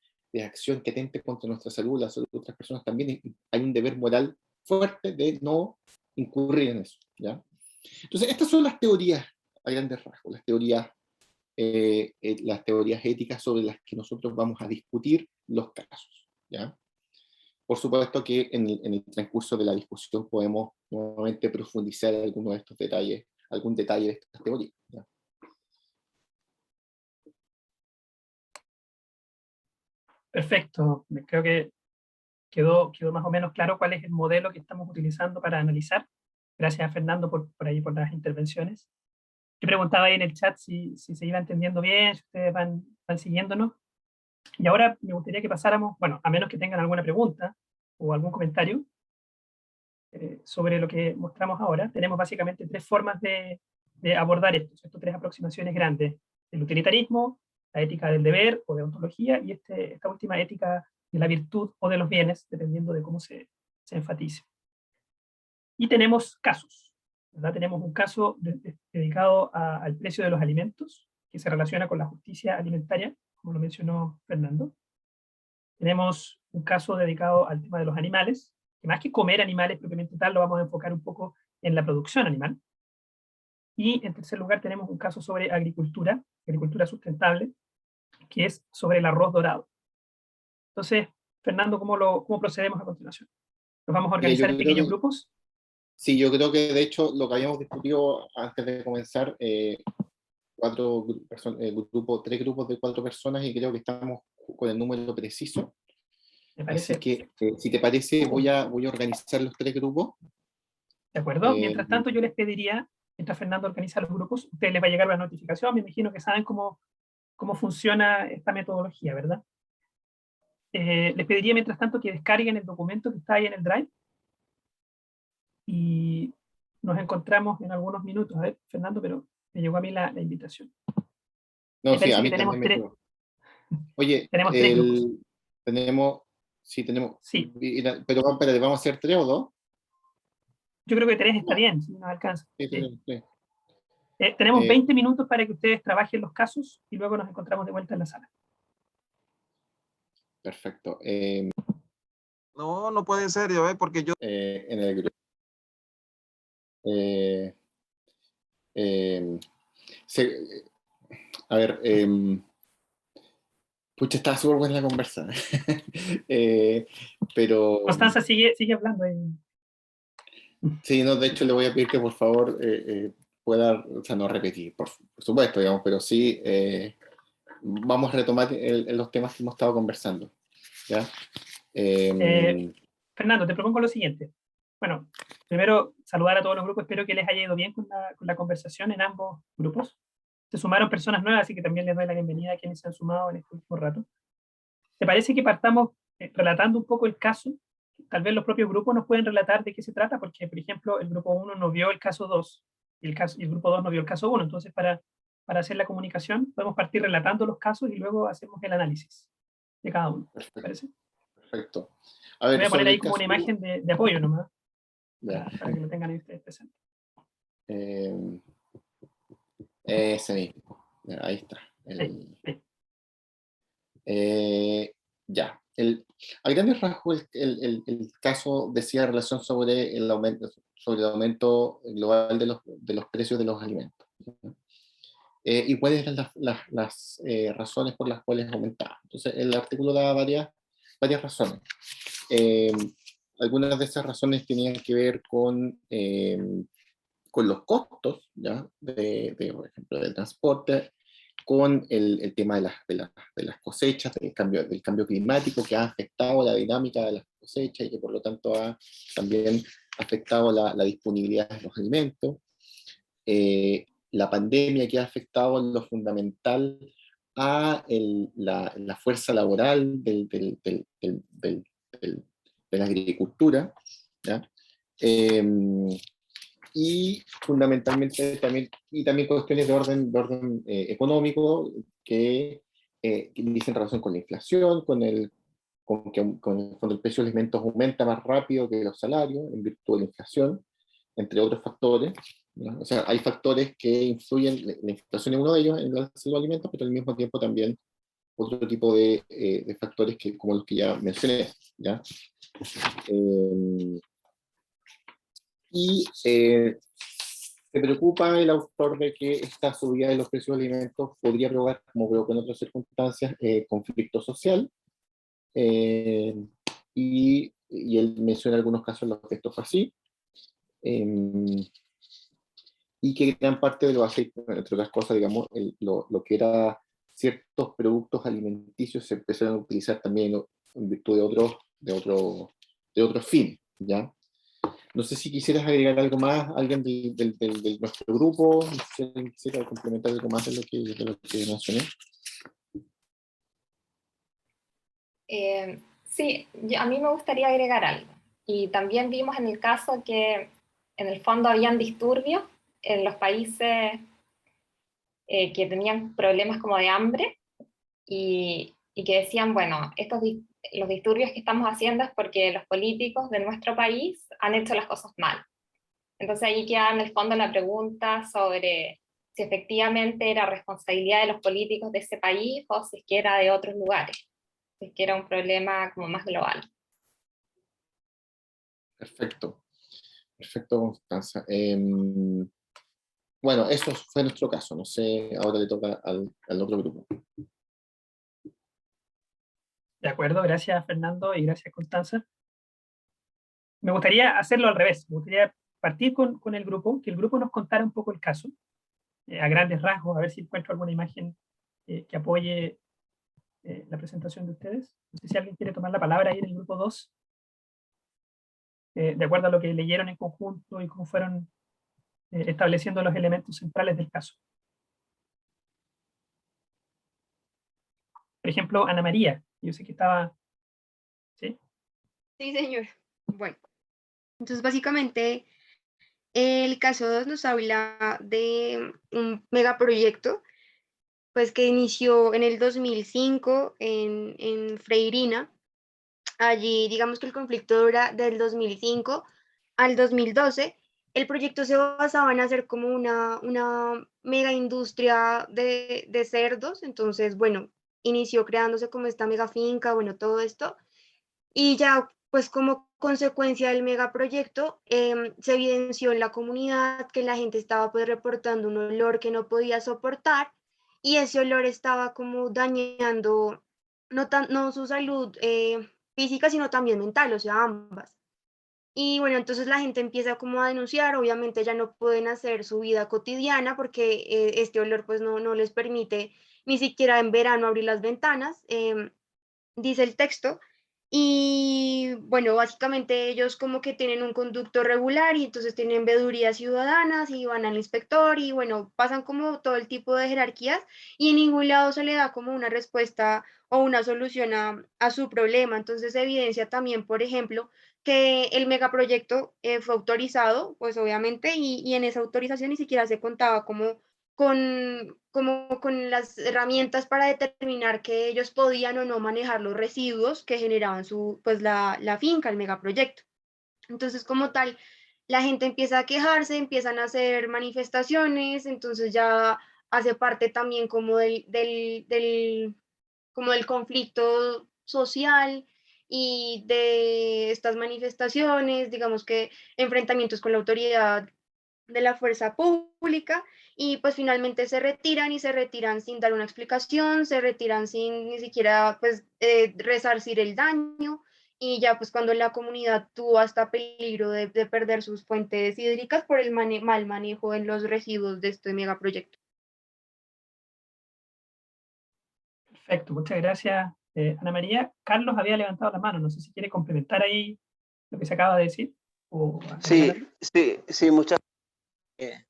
acción que atente contra nuestra salud, la salud de otras personas, también hay un deber moral fuerte de no incurrir en eso, ¿ya? Entonces estas son las teorías a grandes rasgos, las teorías éticas sobre las que nosotros vamos a discutir los casos, ¿ya? Por supuesto que en el transcurso de la discusión podemos nuevamente profundizar en algunos de estos detalles, algún detalle de estas teorías, ¿ya? Perfecto. Creo que quedó más o menos claro cuál es el modelo que estamos utilizando para analizar. Gracias a Fernando por ahí por las intervenciones. Yo preguntaba ahí en el chat si se iba entendiendo bien, si ustedes van siguiéndonos. Y ahora me gustaría que pasáramos, bueno, a menos que tengan alguna pregunta o algún comentario sobre lo que mostramos ahora. Tenemos básicamente tres formas de abordar esto, estas tres aproximaciones grandes: el utilitarismo, la ética del deber o de ontología, y esta última ética de la virtud o de los bienes, dependiendo de cómo se enfatice. Y tenemos casos, ¿verdad? Tenemos un caso dedicado al precio de los alimentos, que se relaciona con la justicia alimentaria, como lo mencionó Fernando. Tenemos un caso dedicado al tema de los animales, que más que comer animales propiamente tal, lo vamos a enfocar un poco en la producción animal. Y en tercer lugar tenemos un caso sobre agricultura sustentable, que es sobre el arroz dorado. Entonces, Fernando, ¿cómo procedemos a continuación? ¿Nos vamos a Mira, yo organizar en creo pequeños que, grupos? sí, yo creo que de hecho lo que habíamos discutido antes de comenzar, tres grupos de 4 personas, y creo que estamos con el número preciso. ¿Me Así parece? que, si te parece, voy a organizar los 3 grupos. ¿De acuerdo? Eh, Mientras tanto, yo les pediría, mientras Fernando organiza los grupos, a ustedes les va a llegar una notificación, me imagino que saben cómo funciona esta metodología, ¿verdad? Les pediría, mientras tanto, que descarguen el documento que está ahí en el Drive y nos encontramos en algunos minutos. A ver, Fernando, pero me llegó a mí la invitación. no, Me sí, a parece que mí también me llegó. Oye, tenemos tres grupos. tenemos, sí, tenemos, Sí, pero espérate, ¿vamos a hacer 3 o 2? yo creo que tres está No, bien, si nos alcanza. sí, Sí. tenemos 3. Tenemos 20 minutos para que ustedes trabajen los casos y luego nos encontramos de vuelta en la sala. Perfecto. No, no puede ser, ya ves, porque yo... En el grupo. Eh, eh, se- a ver, pucha, estaba súper buena la conversa. Pero Constanza sigue hablando ahí. sí, no, de hecho le voy a pedir que por favor pueda, o sea, no repetir, por supuesto, digamos, pero sí vamos a retomar los temas que hemos estado conversando. ¿Ya? Eh, Fernando, te propongo lo siguiente. Bueno, primero saludar a todos los grupos, espero que les haya ido bien con la conversación en ambos grupos. Se sumaron personas nuevas, así que también les doy la bienvenida a quienes se han sumado en este último rato. ¿Te parece que partamos relatando un poco el caso? Tal vez los propios grupos nos pueden relatar de qué se trata, porque, por ejemplo, el grupo 1 no vio el caso 2 y el grupo 2 no vio el caso 1. Entonces, para hacer la comunicación, podemos partir relatando los casos y luego hacemos el análisis de cada uno. ¿Te perfecto, parece? perfecto. A Voy ver, a poner sobre ahí el como caso. una imagen de apoyo nomás, Ya, para que lo tengan ahí ustedes presentes. ese mismo. Ya, ahí está. Ahí, ahí. Ya. A grandes rasgos, el caso decía relación sobre el aumento global de los precios de los alimentos. Y cuáles eran las razones por las cuales aumentaba. Entonces, el artículo daba varias razones. Eh, Algunas de esas razones tenían que ver con los costos, ¿ya? Por ejemplo, del transporte, con el tema de las cosechas, del cambio climático que ha afectado la dinámica de las cosechas y que por lo tanto ha también afectado la disponibilidad de los alimentos. La pandemia que ha afectado en lo fundamental a la fuerza laboral de la agricultura, ¿ya? Y fundamentalmente también cuestiones de orden económico que dicen relación con la inflación, cuando el precio de los alimentos aumenta más rápido que los salarios en virtud de la inflación, entre otros factores, ¿no? O sea, hay factores que influyen, la inflación es uno de ellos en el alza de los alimentos, pero al mismo tiempo también otro tipo de factores como los que ya mencioné, ¿ya? Se preocupa el autor de que esta subida de los precios de alimentos podría provocar, como provoca en otras circunstancias, conflicto social, eh, y él menciona algunos casos en los que esto fue así, y que gran parte de los aceites, entre otras cosas, digamos, lo que era ciertos productos alimenticios se empezaron a utilizar también en virtud de otros fines, ¿ya? No sé si quisieras agregar algo más, alguien de nuestro grupo, no sé si alguien quisiera complementar algo más de lo que mencioné. Sí, a mí me gustaría agregar algo. Y también vimos en el caso que en el fondo habían disturbios en los países que tenían problemas como de hambre y que decían, bueno, los disturbios que estamos haciendo es porque los políticos de nuestro país han hecho las cosas mal. Entonces ahí queda en el fondo la pregunta sobre si efectivamente era responsabilidad de los políticos de ese país o si es que era de otros lugares, si es que era un problema como más global. Perfecto, perfecto, Constanza. Bueno, eso fue nuestro caso, no sé, ahora le toca al otro grupo. De acuerdo, gracias Fernando y gracias Constanza. Me gustaría hacerlo al revés, me gustaría partir con el grupo, que el grupo nos contara un poco el caso, a grandes rasgos, a ver si encuentro alguna imagen que apoye la presentación de ustedes. No sé si alguien quiere tomar la palabra ahí en el grupo 2, de acuerdo a lo que leyeron en conjunto y cómo fueron estableciendo los elementos centrales del caso. Por ejemplo, Ana María, yo sé que estaba... ¿Sí? Sí, señor. Bueno, entonces básicamente el caso 2 nos habla de un megaproyecto pues que inició en el 2005 en Freirina. Allí digamos que el conflicto dura del 2005 al 2012. El proyecto se basaba en hacer como una mega industria de cerdos, entonces bueno, inició creándose como esta mega finca, bueno, todo esto. Y ya, pues como consecuencia del megaproyecto, se evidenció en la comunidad que la gente estaba pues reportando un olor que no podía soportar y ese olor estaba como dañando no su salud física, sino también mental, o sea, ambas. Y bueno, entonces la gente empieza como a denunciar, obviamente ya no pueden hacer su vida cotidiana porque este olor pues no les permite ni siquiera en verano abrir las ventanas. Dice el texto. Y bueno, básicamente ellos como que tienen un conducto regular y entonces tienen veedurías ciudadanas y van al inspector y bueno, pasan como todo el tipo de jerarquías y en ningún lado se le da como una respuesta o una solución a su problema. Entonces se evidencia también, por ejemplo, que el megaproyecto fue autorizado, pues obviamente, y en esa autorización ni siquiera se contaba con las herramientas para determinar que ellos podían o no manejar los residuos que generaban pues la finca, el megaproyecto. Entonces, como tal, la gente empieza a quejarse, empiezan a hacer manifestaciones, entonces ya hace parte también como como del conflicto social y de estas manifestaciones, digamos que enfrentamientos con la autoridad de la fuerza pública y pues finalmente se retiran y se retiran sin dar una explicación, se retiran sin ni siquiera pues resarcir el daño y ya pues cuando la comunidad tuvo hasta peligro de perder sus fuentes hídricas por el mal manejo en los residuos de este megaproyecto. Perfecto, muchas gracias Ana María. Carlos había levantado la mano, no sé si quiere complementar ahí lo que se acaba de decir. O Sí, muchas gracias.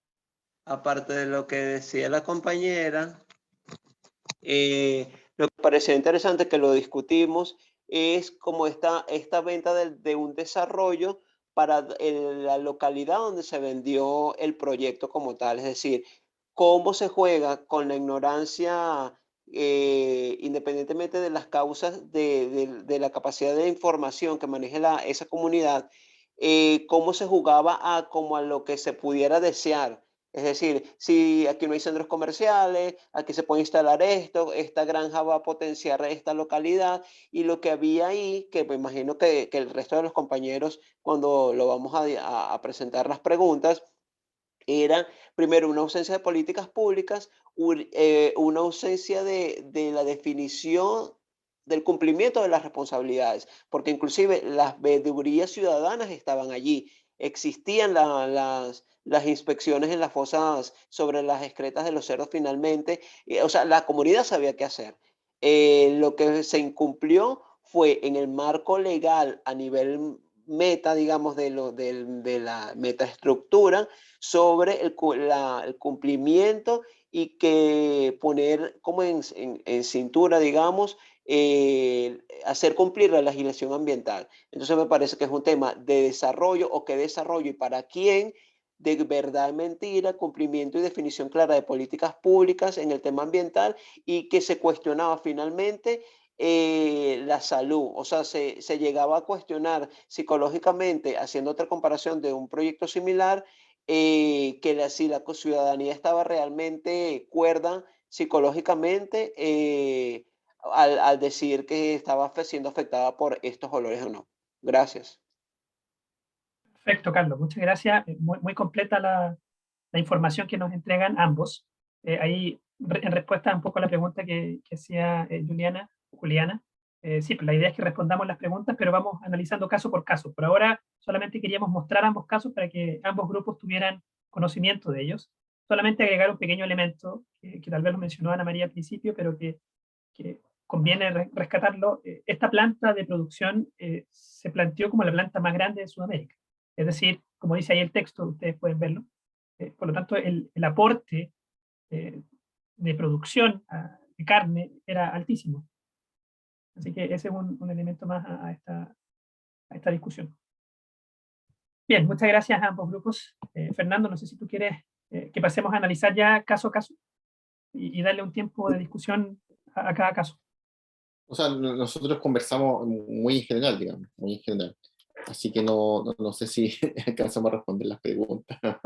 Aparte de lo que decía la compañera, lo que pareció interesante que lo discutimos es como esta venta de un desarrollo para la localidad donde se vendió el proyecto como tal, es decir, cómo se juega con la ignorancia independientemente de las causas de la capacidad de información que maneje esa comunidad, cómo se jugaba como a lo que se pudiera desear. Es decir, si aquí no hay centros comerciales, aquí se puede instalar esto, esta granja va a potenciar esta localidad y lo que había ahí, que me imagino que el resto de los compañeros cuando lo vamos a presentar las preguntas, era primero una ausencia de políticas públicas, una ausencia de la definición del cumplimiento de las responsabilidades, porque inclusive las veedurías ciudadanas estaban allí, existían las inspecciones en las fosas sobre las excretas de los cerdos finalmente, o sea, la comunidad sabía qué hacer. Lo que se incumplió fue en el marco legal a nivel meta, digamos, de la metaestructura sobre el cumplimiento y que poner como en cintura, digamos, hacer cumplir la legislación ambiental. Entonces me parece que es un tema de desarrollo o qué desarrollo y para quién, de verdad mentira, cumplimiento y definición clara de políticas públicas en el tema ambiental y que se cuestionaba finalmente la salud. O sea, se llegaba a cuestionar psicológicamente, haciendo otra comparación de un proyecto similar, si la ciudadanía estaba realmente cuerda psicológicamente al decir que estaba siendo afectada por estos olores o no. Gracias. Perfecto, Carlos, muchas gracias. Muy, muy completa la información que nos entregan ambos. Ahí, en respuesta un poco a la pregunta que hacía Juliana, sí, pues la idea es que respondamos las preguntas, pero vamos analizando caso por caso. Por ahora solamente queríamos mostrar ambos casos para que ambos grupos tuvieran conocimiento de ellos. Solamente agregar un pequeño elemento que tal vez lo mencionó Ana María al principio, pero que conviene rescatarlo. Esta planta de producción se planteó como la planta más grande de Sudamérica. Es decir, como dice ahí el texto, ustedes pueden verlo. Por lo tanto, el aporte de producción de carne era altísimo. Así que ese es un elemento más a esta discusión. Bien, muchas gracias a ambos grupos. Fernando, no sé si tú quieres que pasemos a analizar ya caso a caso y darle un tiempo de discusión a cada caso. O sea, nosotros conversamos muy en general, digamos, muy en general. Así que no sé si alcanzamos a responder las preguntas. Más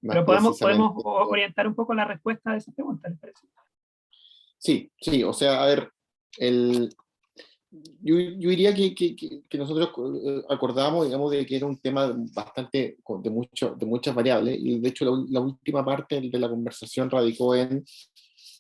Pero podemos precisamente. orientar un poco la respuesta de esas preguntas, ¿les parece? Sí, o sea, a ver, yo diría que nosotros acordábamos, digamos, de que era un tema bastante, de muchas variables, y de hecho la última parte de la conversación radicó en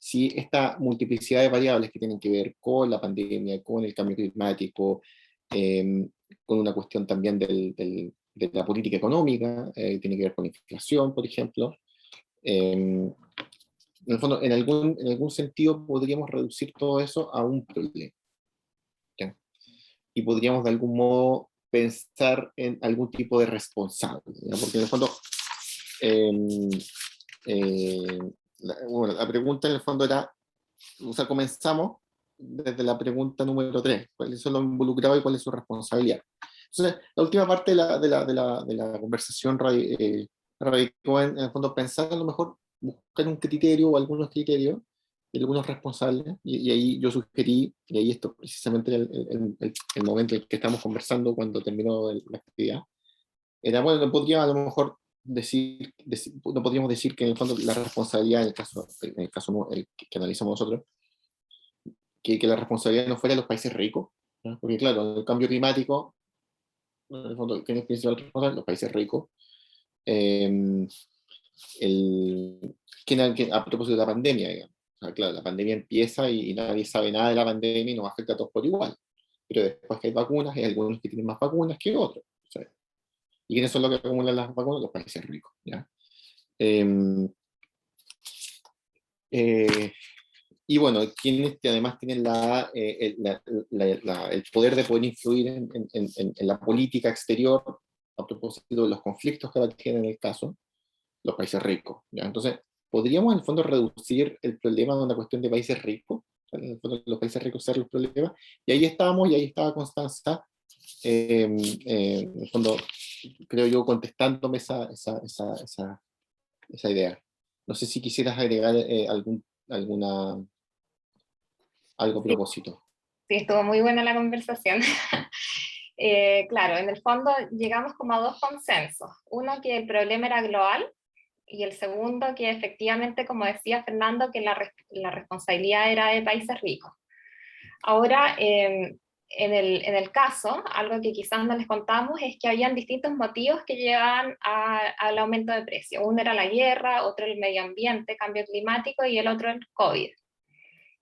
si esta multiplicidad de variables que tienen que ver con la pandemia, con el cambio climático, con una cuestión también de la política económica, tiene que ver con la inflación, por ejemplo. En el fondo, en algún sentido podríamos reducir todo eso a un problema. ¿Ya? Y podríamos de algún modo pensar en algún tipo de responsable, ¿ya? Porque en el fondo, la pregunta en el fondo era, o sea, comenzamos desde la pregunta número 3, ¿cuáles son los involucrados y cuál es su responsabilidad? Entonces, la última parte de la conversación radicó en el fondo pensar a lo mejor buscar un criterio o algunos criterios y algunos responsables, y ahí yo sugerí, y ahí esto precisamente el momento en el que estamos conversando cuando terminó la actividad, era, bueno, no podría a lo mejor no podríamos decir que en el fondo la responsabilidad, en el caso que analizamos nosotros, que la responsabilidad no fuera de los países ricos, ¿no? Porque claro, el cambio climático, en el fondo, ¿quién es el principal responsable? Los países ricos. Eh, a propósito de la pandemia, digamos. O sea, claro, la pandemia empieza y nadie sabe nada de la pandemia y nos afecta a todos por igual. Pero después que hay vacunas, hay algunos que tienen más vacunas que otros. ¿Sí? ¿Y quiénes son los que acumulan las vacunas? Los países ricos. ¿Ya? Y bueno, quienes además tienen el poder de poder influir en la política exterior a propósito de los conflictos que ahora tienen en el caso, los países ricos. ¿Ya? Entonces, podríamos en el fondo reducir el problema a una cuestión de países ricos, en el fondo los países ricos ser los problemas, y ahí estábamos, y ahí estaba Constanza, en el fondo, creo yo, contestándome esa idea. No sé si quisieras agregar algo a Sí, propósito. sí, estuvo muy buena la conversación. Claro, en el fondo llegamos como a dos consensos. Uno, que el problema era global, y el segundo, que efectivamente, como decía Fernando, que la responsabilidad era de países ricos. Ahora, en el caso, algo que quizás no les contamos es que habían distintos motivos que llevaban al aumento de precio. Uno era la guerra, otro el medio ambiente, cambio climático, y el otro el COVID.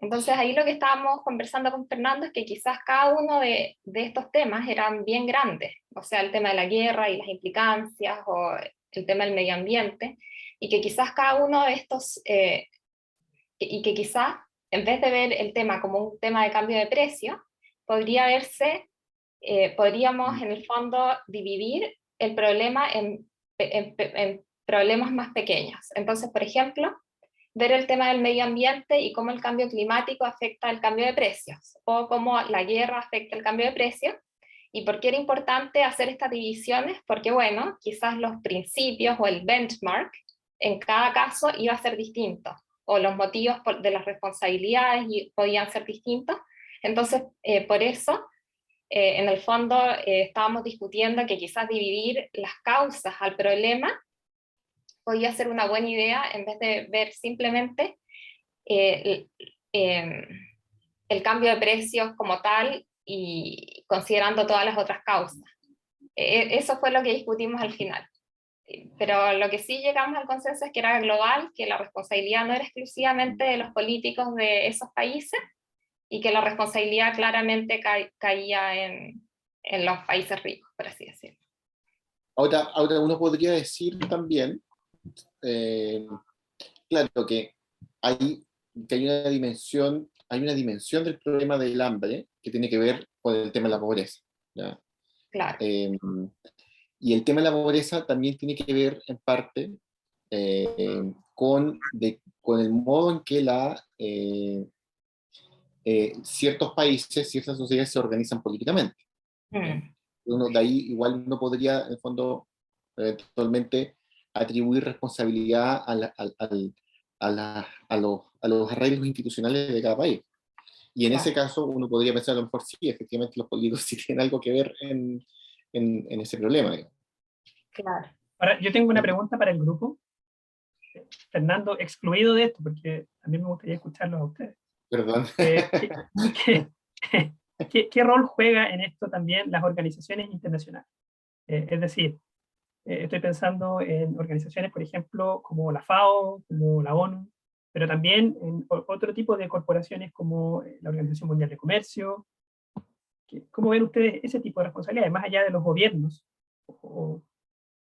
Entonces ahí lo que estábamos conversando con Fernando es que quizás cada uno de estos temas eran bien grandes, o sea, el tema de la guerra y las implicancias, o el tema del medio ambiente, y que quizás cada uno de estos, y que quizás en vez de ver el tema como un tema de cambio de precio, podría verse podríamos en el fondo dividir el problema en problemas más pequeños. Entonces, por ejemplo, ver el tema del medio ambiente y cómo el cambio climático afecta el cambio de precios, o cómo la guerra afecta el cambio de precios. ¿Y por qué era importante hacer estas divisiones? Porque, bueno, quizás los principios o el benchmark en cada caso iba a ser distinto, o los motivos de las responsabilidades podían ser distintos. Entonces, por eso, en el fondo, estábamos discutiendo que quizás dividir las causas al problema podía ser una buena idea, en vez de ver simplemente el cambio de precios como tal y considerando todas las otras causas. Eso fue lo que discutimos al final. Pero lo que sí llegamos al consenso es que era global, que la responsabilidad no era exclusivamente de los políticos de esos países, y que la responsabilidad claramente caía en los países ricos, por así decirlo. Ahora uno podría decir también, claro, que hay una dimensión del problema del hambre que tiene que ver con el tema de la pobreza, ¿ya? Claro. Y el tema de la pobreza también tiene que ver, en parte, con el modo en que ciertos países, ciertas sociedades se organizan políticamente. De ahí igual uno podría, en el fondo, eventualmente atribuir responsabilidad a los arreglos institucionales de cada país. Y en ese caso uno podría pensar, a lo mejor sí, efectivamente los políticos sí tienen algo que ver en ese problema, digamos. Claro. Ahora, yo tengo una pregunta para el grupo. Fernando, excluido de esto, porque también me gustaría escucharlos a ustedes. Perdón. ¿Qué rol juega en esto también las organizaciones internacionales? Es decir, estoy pensando en organizaciones, por ejemplo, como la FAO, como la ONU, pero también en otro tipo de corporaciones como la Organización Mundial de Comercio. ¿Cómo ven ustedes ese tipo de responsabilidades, más allá de los gobiernos o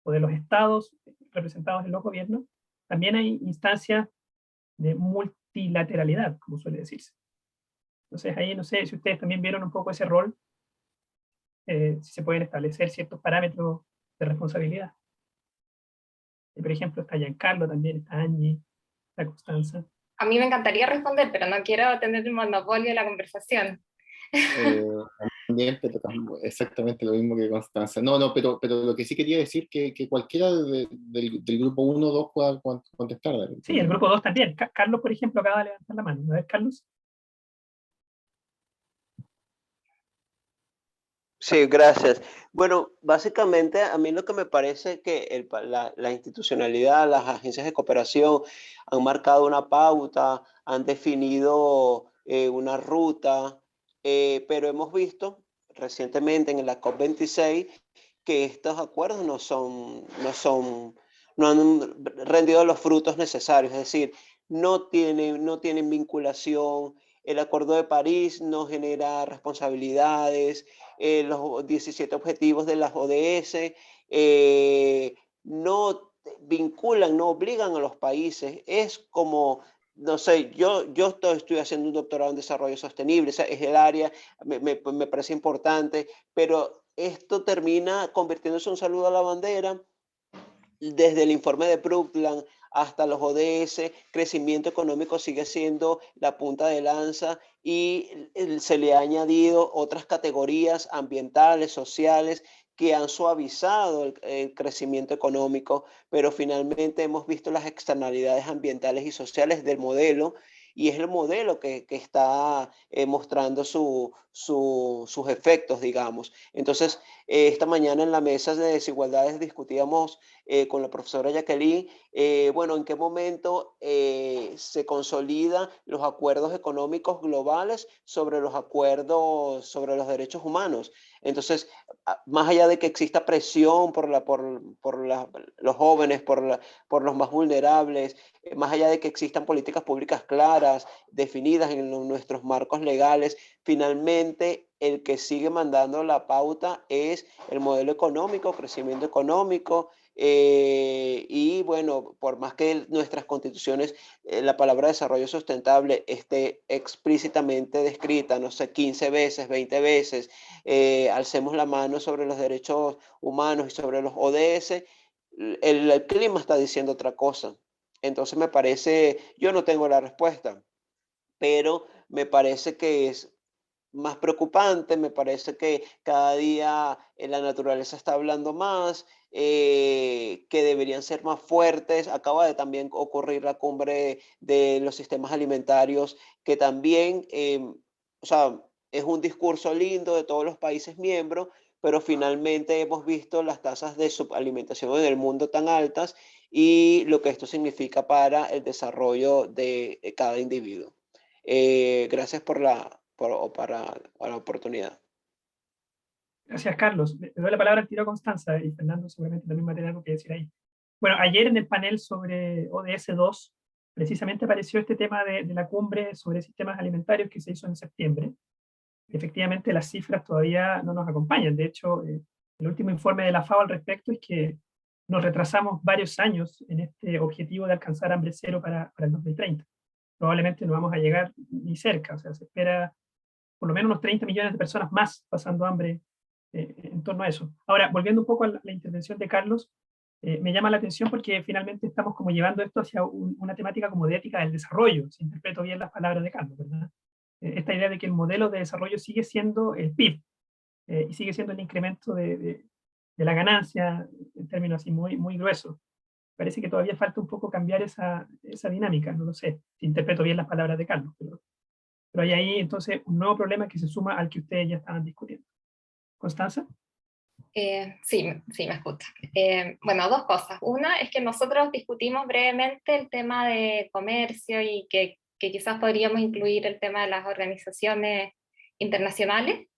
de los estados representados en los gobiernos? También hay instancias de multilateralidad, como suele decirse. Entonces ahí no sé si ustedes también vieron un poco ese rol, si se pueden establecer ciertos parámetros de responsabilidad. Por ejemplo, está Giancarlo también, está Angie, está Constanza. A mí me encantaría responder, pero no quiero tener el monopolio de la conversación. También, pero exactamente lo mismo que Constanza. No, pero lo que sí quería decir que cualquiera del grupo 1 o 2 pueda contestar. Sí, el grupo 2 también. Carlos, por ejemplo, acaba de levantar la mano. A ver, Carlos. Sí, gracias. Bueno, básicamente a mí lo que me parece que la institucionalidad, las agencias de cooperación han marcado una pauta, han definido una ruta, pero hemos visto recientemente en la COP26 que estos acuerdos no han rendido los frutos necesarios, es decir, no tienen vinculación. El Acuerdo de París no genera responsabilidades, los 17 objetivos de las ODS no vinculan, no obligan a los países. Es como, no sé, yo estoy haciendo un doctorado en desarrollo sostenible, o sea, es el área, me parece importante, pero esto termina convirtiéndose en un saludo a la bandera. Desde el informe de Brundtland hasta los ODS, crecimiento económico sigue siendo la punta de lanza y se le ha añadido otras categorías ambientales, sociales, que han suavizado el crecimiento económico, pero finalmente hemos visto las externalidades ambientales y sociales del modelo, y es el modelo que está mostrando sus efectos, digamos. Entonces, esta mañana en la mesa de desigualdades discutíamos con la profesora Jacqueline, bueno, en qué momento se consolidan los acuerdos económicos globales sobre los acuerdos sobre los derechos humanos. Entonces, más allá de que exista presión por los jóvenes, por los más vulnerables, más allá de que existan políticas públicas claras, definidas en nuestros marcos legales, finalmente el que sigue mandando la pauta es el modelo económico, crecimiento económico, Y bueno, por más que nuestras constituciones, la palabra desarrollo sustentable esté explícitamente descrita, no sé, 15 veces, 20 veces, alcemos la mano sobre los derechos humanos y sobre los ODS, el clima está diciendo otra cosa. Entonces me parece, yo no tengo la respuesta, pero me parece que es más preocupante, me parece que cada día la naturaleza está hablando más, que deberían ser más fuertes. Acaba de también ocurrir la cumbre de los sistemas alimentarios, que también, o sea, es un discurso lindo de todos los países miembros, pero finalmente hemos visto las tasas de subalimentación en el mundo tan altas y lo que esto significa para el desarrollo de cada individuo. Gracias para la oportunidad. Gracias, Carlos. Le doy la palabra al tiro a Constanza, y Fernando seguramente también va a tener algo que decir ahí. Bueno, ayer en el panel sobre ODS 2, precisamente apareció este tema de la cumbre sobre sistemas alimentarios que se hizo en septiembre. Efectivamente, las cifras todavía no nos acompañan. De hecho, el último informe de la FAO al respecto es que nos retrasamos varios años en este objetivo de alcanzar hambre cero para el 2030. Probablemente no vamos a llegar ni cerca, o sea, se espera por lo menos unos 30 millones de personas más pasando hambre en torno a eso. Ahora, volviendo un poco a la intervención de Carlos, me llama la atención porque finalmente estamos como llevando esto hacia una temática como de ética del desarrollo, si interpreto bien las palabras de Carlos, ¿verdad? Esta idea de que el modelo de desarrollo sigue siendo el PIB, y sigue siendo el incremento de la ganancia en términos así muy, muy gruesos. Parece que todavía falta un poco cambiar esa dinámica, no lo sé, si interpreto bien las palabras de Carlos, pero hay ahí entonces un nuevo problema que se suma al que ustedes ya estaban discutiendo. ¿Constanza? Sí, me escucha. Bueno, dos cosas. Una es que nosotros discutimos brevemente el tema de comercio y que quizás podríamos incluir el tema de las organizaciones internacionales.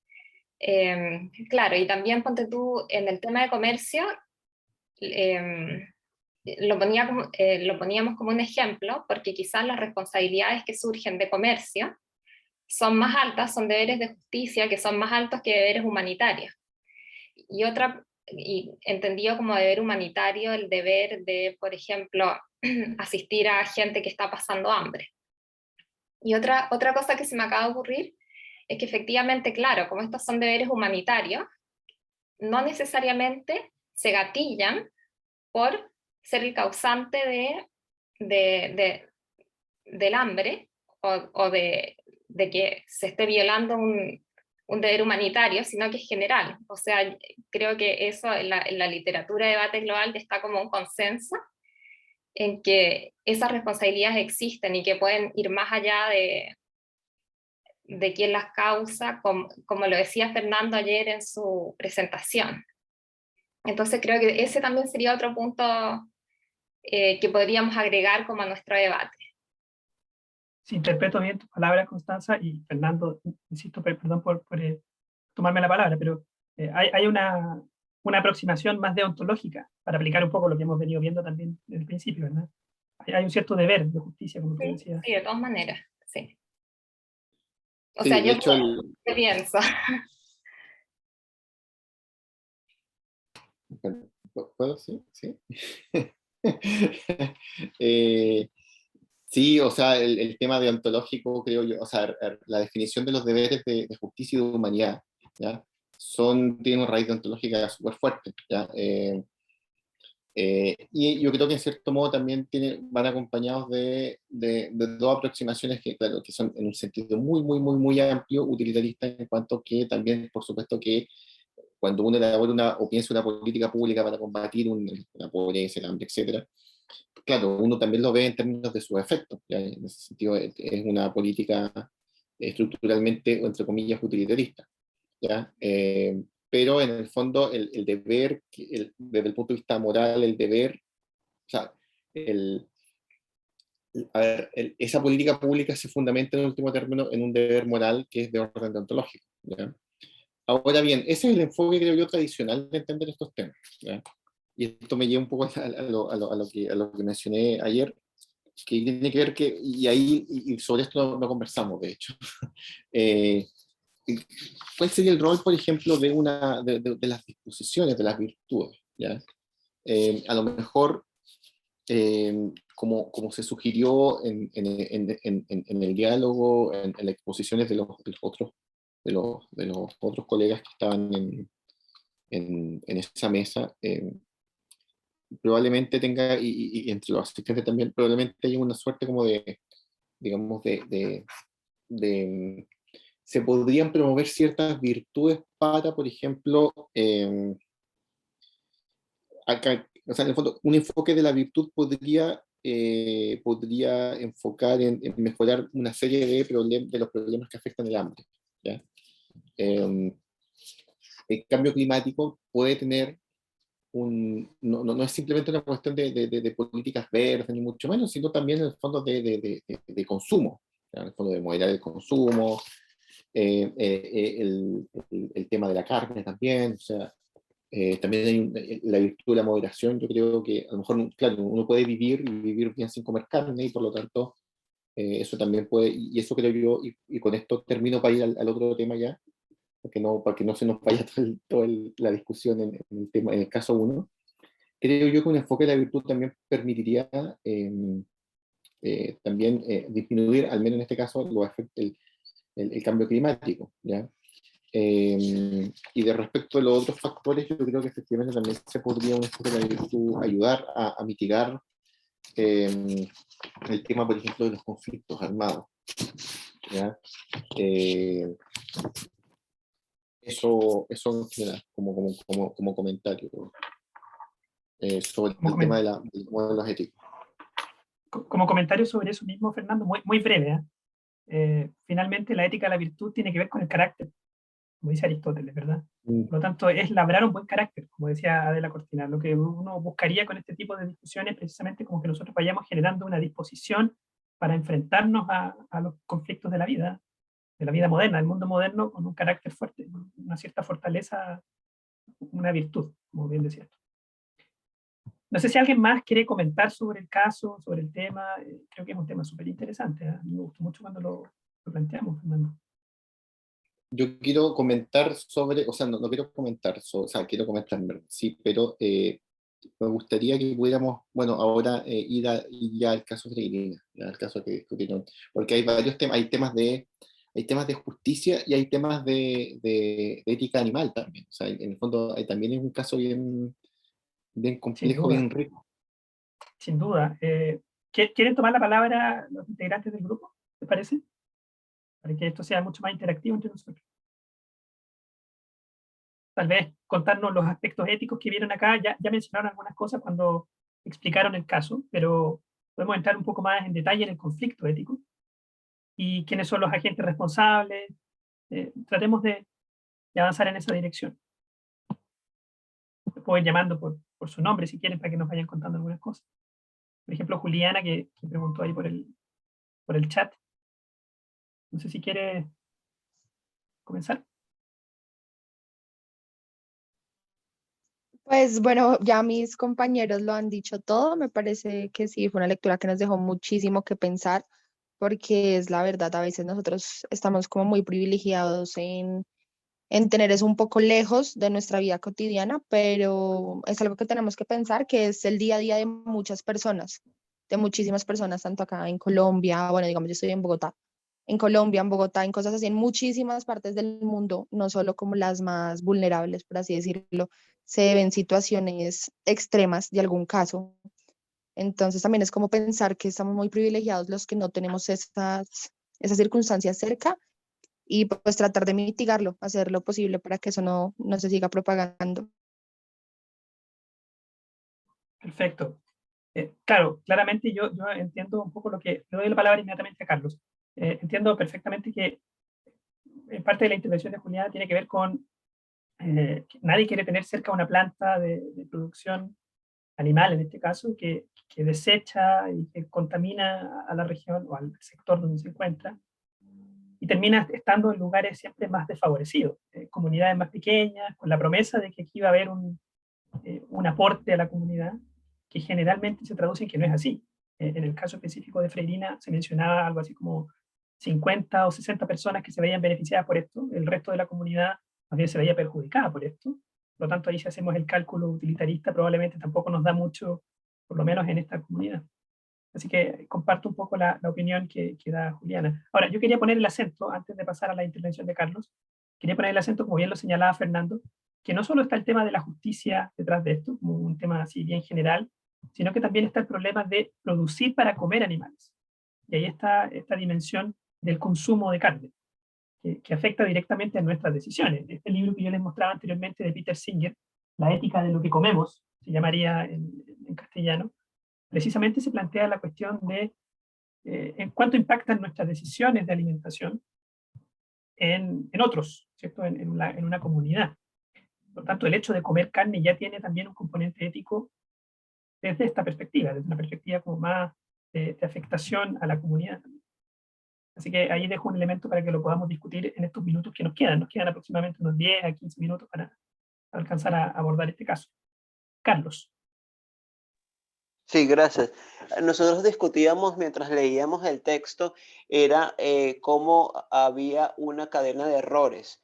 Claro, y también ponte tú en el tema de comercio, lo poníamos como un ejemplo, porque quizás las responsabilidades que surgen de comercio son más altas, son deberes de justicia que son más altos que deberes humanitarios. Y entendido como deber humanitario el deber de, por ejemplo, asistir a gente que está pasando hambre. Y otra cosa que se me acaba de ocurrir es que efectivamente, claro, como estos son deberes humanitarios, no necesariamente se gatillan por ser el causante del hambre o de que se esté violando un deber humanitario, sino que es general. O sea, creo que eso en la literatura de debate global está como un consenso en que esas responsabilidades existen y que pueden ir más allá de quién las causa, como lo decía Fernando ayer en su presentación. Entonces creo que ese también sería otro punto que podríamos agregar como a nuestro debate. Si interpreto bien tus palabras, Constanza, y Fernando, insisto, perdón por tomarme la palabra, pero hay una aproximación más deontológica para aplicar un poco lo que hemos venido viendo también desde el principio, ¿verdad? Hay un cierto deber de justicia, como tú decías. Sí, de todas maneras, sí. O Sí, sea, de yo hecho, pienso. ¿puedo? Sí, sí. Sí, o sea, el tema deontológico, creo yo, o sea, la definición de los deberes de justicia y de humanidad, ¿ya? Tienen una raíz deontológica súper fuerte, ¿ya? Y yo creo que en cierto modo también van acompañados de dos aproximaciones que, claro, que son en un sentido muy, muy, muy, muy amplio, utilitarista, en cuanto que también, por supuesto, que cuando uno elabora o piensa una política pública para combatir la pobreza, el hambre, etc., claro, uno también lo ve en términos de sus efectos. ¿Ya? En ese sentido, es una política estructuralmente, o entre comillas, utilitarista. ¿Ya? Pero en el fondo, el deber, desde el punto de vista moral, el deber, o sea, esa política pública se fundamenta en último término en un deber moral que es de orden deontológico. ¿Ya? Ahora bien, ese es el enfoque, creo yo, tradicional de entender estos temas. ¿Ya? Y esto me lleva un poco a lo que mencioné ayer, que tiene que ver que, y sobre esto no conversamos, de hecho. ¿Cuál sería el rol, por ejemplo, de las disposiciones, de las virtudes? ¿Ya? a lo mejor, como se sugirió en el diálogo, en las exposiciones de los otros colegas que estaban en esa mesa, probablemente tenga, y entre los asistentes también, probablemente haya una suerte como de, digamos, se podrían promover ciertas virtudes para, por ejemplo, acá, o sea, en el fondo, un enfoque de la virtud podría enfocar en mejorar una serie de los problemas que afectan el hambre, ¿ya? El cambio climático puede tener no es simplemente una cuestión de políticas verdes, ni mucho menos, sino también en el fondo de consumo, ¿ya? En el fondo de moderar el consumo, el tema de la carne también, o sea, también hay la virtud de la moderación. Yo creo que a lo mejor, claro, uno puede vivir bien sin comer carne, y por lo tanto, eso también puede, y eso creo yo, y con esto termino para ir al otro tema ya, para que no se nos vaya la discusión en el caso uno. Creo yo que un enfoque de la virtud también permitiría también disminuir, al menos en este caso, el cambio climático, ¿ya? Y de respecto a los otros factores, yo creo que efectivamente también se podría un enfoque de la virtud ayudar a mitigar el tema, por ejemplo, de los conflictos armados, ¿ya? Eso en general, como comentario sobre el tema de los modelos éticos. Como comentario sobre eso mismo, Fernando, muy breve, finalmente la ética de la virtud tiene que ver con el carácter, como dice Aristóteles, ¿verdad? Por lo tanto, es labrar un buen carácter, como decía Adela Cortina. Lo que uno buscaría con este tipo de discusiones, precisamente como que nosotros vayamos generando una disposición para enfrentarnos a los conflictos de la vida moderna, del mundo moderno, con un carácter fuerte, una cierta fortaleza, una virtud, como bien decía. No sé si alguien más quiere comentar sobre el caso, sobre el tema. Creo que es un tema súper interesante. A mí me gustó mucho cuando lo planteamos, Fernando. Yo quiero comentar sobre, o sea, no quiero comentar, o sea, quiero comentar, sí, pero me gustaría que pudiéramos, bueno, ahora ir ya al caso Freirina, ya al caso que discutieron, porque hay varios temas, hay temas de justicia y hay temas de ética animal también. O sea, en el fondo también es un caso bien complejo, bien rico. Sin duda. ¿Quieren tomar la palabra los integrantes del grupo? ¿Te parece? Para que esto sea mucho más interactivo entre nosotros. Tal vez contarnos los aspectos éticos que vieron acá. Ya mencionaron algunas cosas cuando explicaron el caso, pero podemos entrar un poco más en detalle en el conflicto ético y quiénes son los agentes responsables. Tratemos de avanzar en esa dirección. Puedo ir llamando por su nombre si quieren, para que nos vayan contando algunas cosas. Por ejemplo, Juliana, que preguntó ahí por el chat. No sé si quiere comenzar. Pues bueno, ya mis compañeros lo han dicho todo. Me parece que sí, fue una lectura que nos dejó muchísimo que pensar, porque es la verdad, a veces nosotros estamos como muy privilegiados en tener eso un poco lejos de nuestra vida cotidiana, pero es algo que tenemos que pensar, que es el día a día de muchas personas, de muchísimas personas, tanto acá en Colombia, bueno, digamos, yo estoy en Bogotá, en Colombia, en Bogotá, en cosas así, en muchísimas partes del mundo, no solo como las más vulnerables, por así decirlo, se ven situaciones extremas de algún caso. Entonces también es como pensar que estamos muy privilegiados los que no tenemos esas circunstancias cerca, y pues tratar de mitigarlo, hacer lo posible para que eso no se siga propagando. Perfecto. Claro, claramente yo entiendo un poco le doy la palabra inmediatamente a Carlos. Entiendo perfectamente que parte de la intervención de Juliana tiene que ver con que nadie quiere tener cerca una planta de producción animal, en este caso, que desecha y que contamina a la región o al sector donde se encuentra, y termina estando en lugares siempre más desfavorecidos, comunidades más pequeñas, con la promesa de que aquí va a haber un aporte a la comunidad, que generalmente se traduce en que no es así. En el caso específico de Freirina se mencionaba algo así como 50 o 60 personas que se veían beneficiadas por esto, el resto de la comunidad más bien se veía perjudicada por esto, Por lo tanto, ahí si hacemos el cálculo utilitarista, probablemente tampoco nos da mucho, por lo menos en esta comunidad. Así que comparto un poco la opinión que da Juliana. Ahora, yo quería poner el acento, antes de pasar a la intervención de Carlos, quería poner el acento, como bien lo señalaba Fernando, que no solo está el tema de la justicia detrás de esto, como un tema así bien general, sino que también está el problema de producir para comer animales. Y ahí está esta dimensión del consumo de carne, que afecta directamente a nuestras decisiones. Este libro que yo les mostraba anteriormente de Peter Singer, La ética de lo que comemos, se llamaría en castellano, precisamente se plantea la cuestión de en cuánto impactan nuestras decisiones de alimentación en otros, ¿cierto? En una comunidad. Por lo tanto, el hecho de comer carne ya tiene también un componente ético desde esta perspectiva, desde una perspectiva como más de afectación a la comunidad. Así que ahí dejo un elemento para que lo podamos discutir en estos minutos que nos quedan. Nos quedan aproximadamente unos 10 a 15 minutos para alcanzar a abordar este caso. Carlos. Sí, gracias. Nosotros discutíamos mientras leíamos el texto, era cómo había una cadena de errores.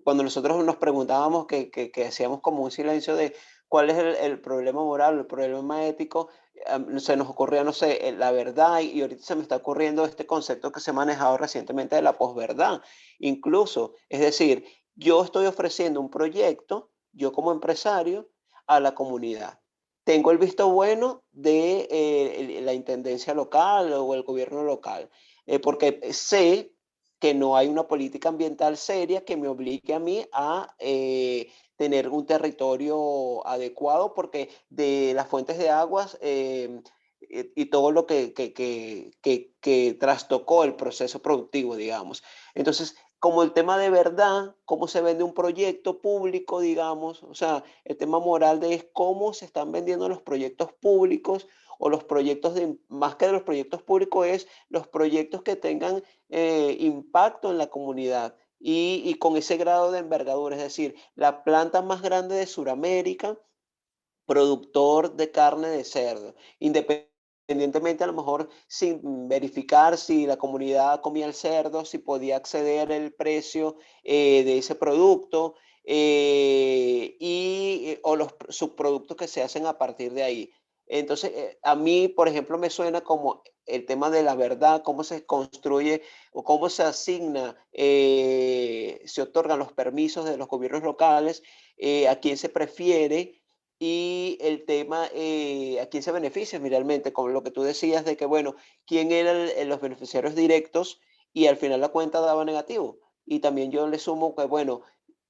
Cuando nosotros nos preguntábamos que hacíamos como un silencio de cuál es el problema moral, el problema ético, se nos ocurría, no sé, la verdad, y ahorita se me está ocurriendo este concepto que se ha manejado recientemente de la posverdad. Incluso, es decir, yo estoy ofreciendo un proyecto, yo como empresario, a la comunidad. Tengo el visto bueno de la intendencia local o el gobierno local, porque sé que no hay una política ambiental seria que me obligue a mí a tener un territorio adecuado, porque de las fuentes de aguas y todo lo que trastocó el proceso productivo, digamos. Entonces, como el tema de verdad, cómo se vende un proyecto público, digamos, o sea, el tema moral de es cómo se están vendiendo los proyectos públicos o los proyectos de, más que de los proyectos públicos, es los proyectos que tengan impacto en la comunidad y con ese grado de envergadura, es decir, la planta más grande de Sudamérica, productor de carne de cerdo, independientemente a lo mejor sin verificar si la comunidad comía el cerdo, si podía acceder al precio de ese producto o los subproductos que se hacen a partir de ahí. Entonces, a mí, por ejemplo, me suena como el tema de la verdad, cómo se construye o cómo se asigna, se otorgan los permisos de los gobiernos locales, a quién se prefiere y el tema, a quién se beneficia realmente, con lo que tú decías de que, bueno, quién eran los beneficiarios directos y al final la cuenta daba negativo. Y también yo le sumo que, bueno,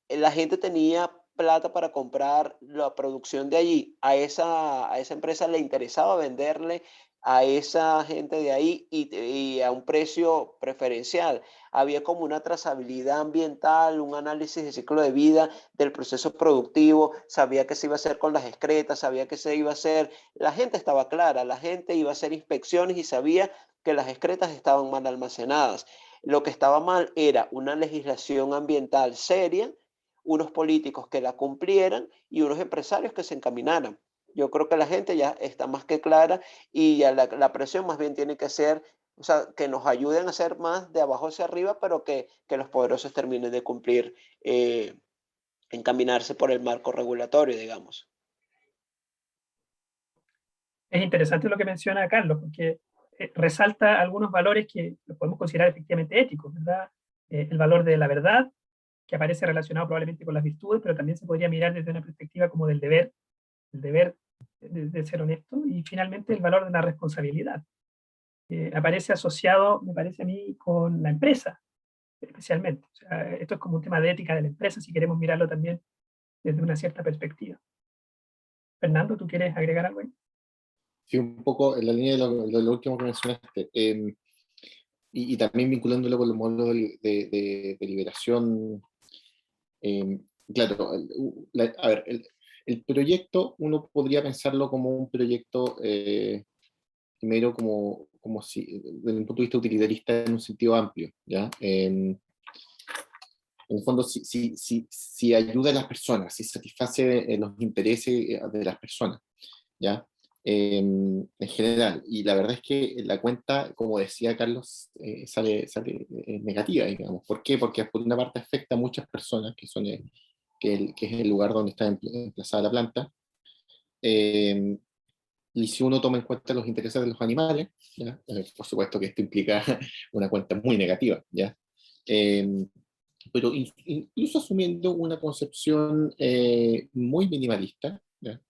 la gente tenía plata para comprar la producción de allí. A esa empresa le interesaba venderle a esa gente de ahí y a un precio preferencial. Había como una trazabilidad ambiental, un análisis de ciclo de vida del proceso productivo, sabía qué se iba a hacer con las excretas, sabía qué se iba a hacer. La gente estaba clara, la gente iba a hacer inspecciones y sabía que las excretas estaban mal almacenadas. Lo que estaba mal era una legislación ambiental seria, unos políticos que la cumplieran y unos empresarios que se encaminaran. Yo creo que la gente ya está más que clara y ya la presión más bien tiene que ser, o sea, que nos ayuden a hacer más de abajo hacia arriba, pero que los poderosos terminen de cumplir, encaminarse por el marco regulatorio, digamos. Es interesante lo que menciona Carlos, porque resalta algunos valores que los podemos considerar efectivamente éticos, ¿verdad? El valor de la verdad, que aparece relacionado probablemente con las virtudes, pero también se podría mirar desde una perspectiva como del deber, el deber de ser honesto, y finalmente el valor de la responsabilidad. Aparece asociado, me parece a mí, con la empresa, especialmente. O sea, esto es como un tema de ética de la empresa, si queremos mirarlo también desde una cierta perspectiva. Fernando, ¿tú quieres agregar algo ahí? Sí, un poco en la línea de lo último que mencionaste, y también vinculándolo con los modelos de liberación. Claro, a ver, el proyecto uno podría pensarlo como un proyecto, primero como si, desde un punto de vista utilitarista en un sentido amplio, ¿ya? En el fondo, si ayuda a las personas, si satisface los intereses de las personas, ¿ya? En general. Y la verdad es que la cuenta, como decía Carlos, sale negativa, digamos. ¿Por qué? Porque por una parte afecta a muchas personas que son que es el lugar donde está emplazada la planta. Y si uno toma en cuenta los intereses de los animales, ¿ya? Por supuesto que esto implica una cuenta muy negativa, ¿ya? Pero incluso asumiendo una concepción muy minimalista, ¿ya?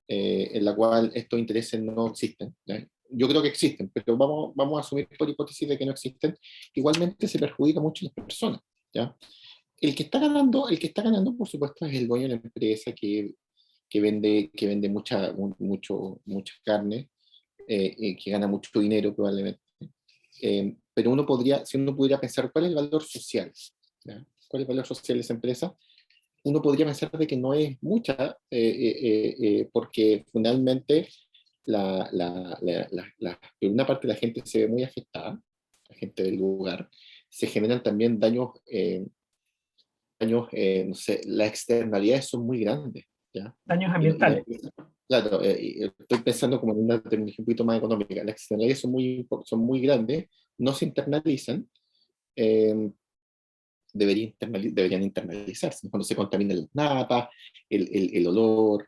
En la cual estos intereses no existen, ¿ya? Yo creo que existen, pero vamos a asumir por hipótesis de que no existen. Igualmente se perjudica mucho a las personas, ¿ya? El que está ganando, por supuesto, es el dueño de la empresa que vende mucha carne, que gana mucho dinero probablemente. Pero si uno pudiera pensar cuál es el valor social, ¿ya? ¿Cuál es el valor social de esa empresa? Uno podría pensar de que no es mucha, porque finalmente una parte de la gente se ve muy afectada, la gente del lugar. Se generan también no sé, las externalidades son muy grandes, ¿ya? Daños Y ambientales. claro, estoy pensando como en una terminología un poquito más económica. Las externalidades son muy grandes, no se internalizan, eh, deberían internalizarse. Cuando se contaminan las napas, el olor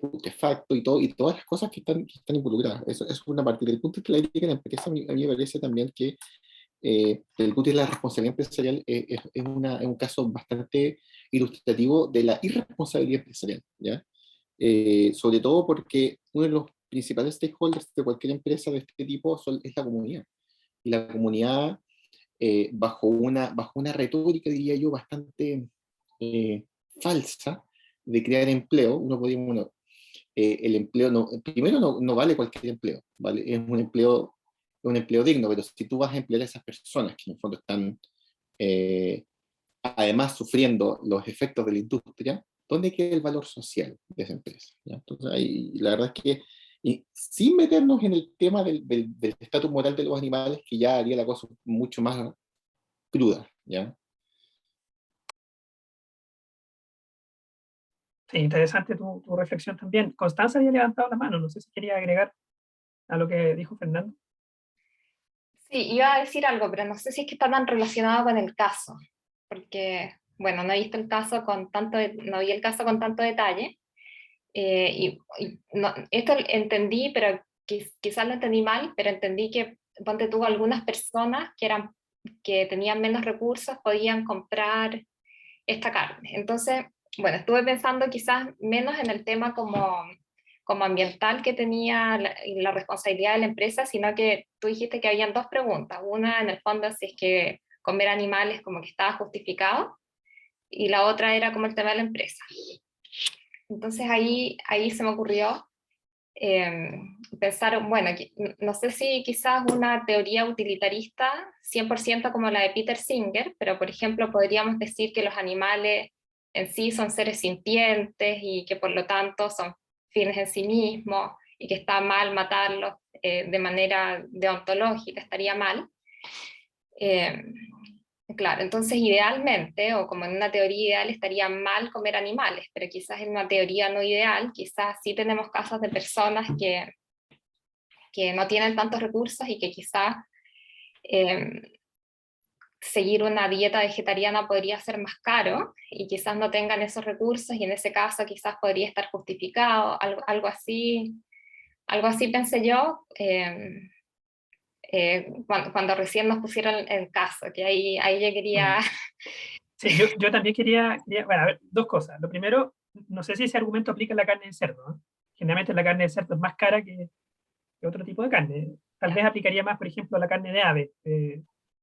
putrefacto y todas las cosas que están involucradas. Eso es una parte. Del punto de vista de la empresa, a mí me parece también que el punto de la responsabilidad empresarial es un caso bastante ilustrativo de la irresponsabilidad empresarial, ¿ya? Sobre todo porque uno de los principales stakeholders de cualquier empresa de este tipo es la comunidad. Y la comunidad, bajo una retórica, diría yo, bastante falsa de crear empleo, uno podría, bueno, el empleo primero no vale cualquier empleo, ¿vale? Es un empleo digno, pero si tú vas a emplear a esas personas que en el fondo están además sufriendo los efectos de la industria, ¿dónde queda el valor social de esa empresa? ¿Ya? Entonces, ahí, la verdad es que, y sin meternos en el tema del estatus moral de los animales, que ya haría la cosa mucho más cruda, ¿ya? Sí, interesante tu reflexión también. Constanza había levantado la mano, no sé si quería agregar a lo que dijo Fernando. Sí, iba a decir algo, pero no sé si es que está tan relacionado con el caso, porque, bueno, no he visto el caso no vi el caso con tanto detalle, esto entendí, pero quizás lo entendí mal, pero entendí que, ponte tú, algunas personas que tenían menos recursos podían comprar esta carne. Entonces, bueno, estuve pensando quizás menos en el tema como ambiental que tenía la responsabilidad de la empresa, sino que tú dijiste que habían dos preguntas. Una, en el fondo, si es que comer animales como que estaba justificado, y la otra era como el tema de la empresa. Entonces ahí se me ocurrió pensar, bueno, no sé si quizás una teoría utilitarista 100% como la de Peter Singer, pero por ejemplo podríamos decir que los animales en sí son seres sintientes y que por lo tanto son fines en sí mismos y que está mal matarlos de manera deontológica, estaría mal. Eh, Claro, entonces idealmente, o como en una teoría ideal, estaría mal comer animales, pero quizás en una teoría no ideal, quizás sí tenemos casos de personas que no tienen tantos recursos y que quizás seguir una dieta vegetariana podría ser más caro y quizás no tengan esos recursos y en ese caso quizás podría estar justificado, algo así pensé yo. Cuando recién nos pusieron el caso, que ahí yo quería... Sí, yo también bueno, a ver, dos cosas. Lo primero, no sé si ese argumento aplica a la carne de cerdo, ¿no? Generalmente la carne de cerdo es más cara que otro tipo de carne. Tal vez aplicaría más, por ejemplo, a la carne de ave,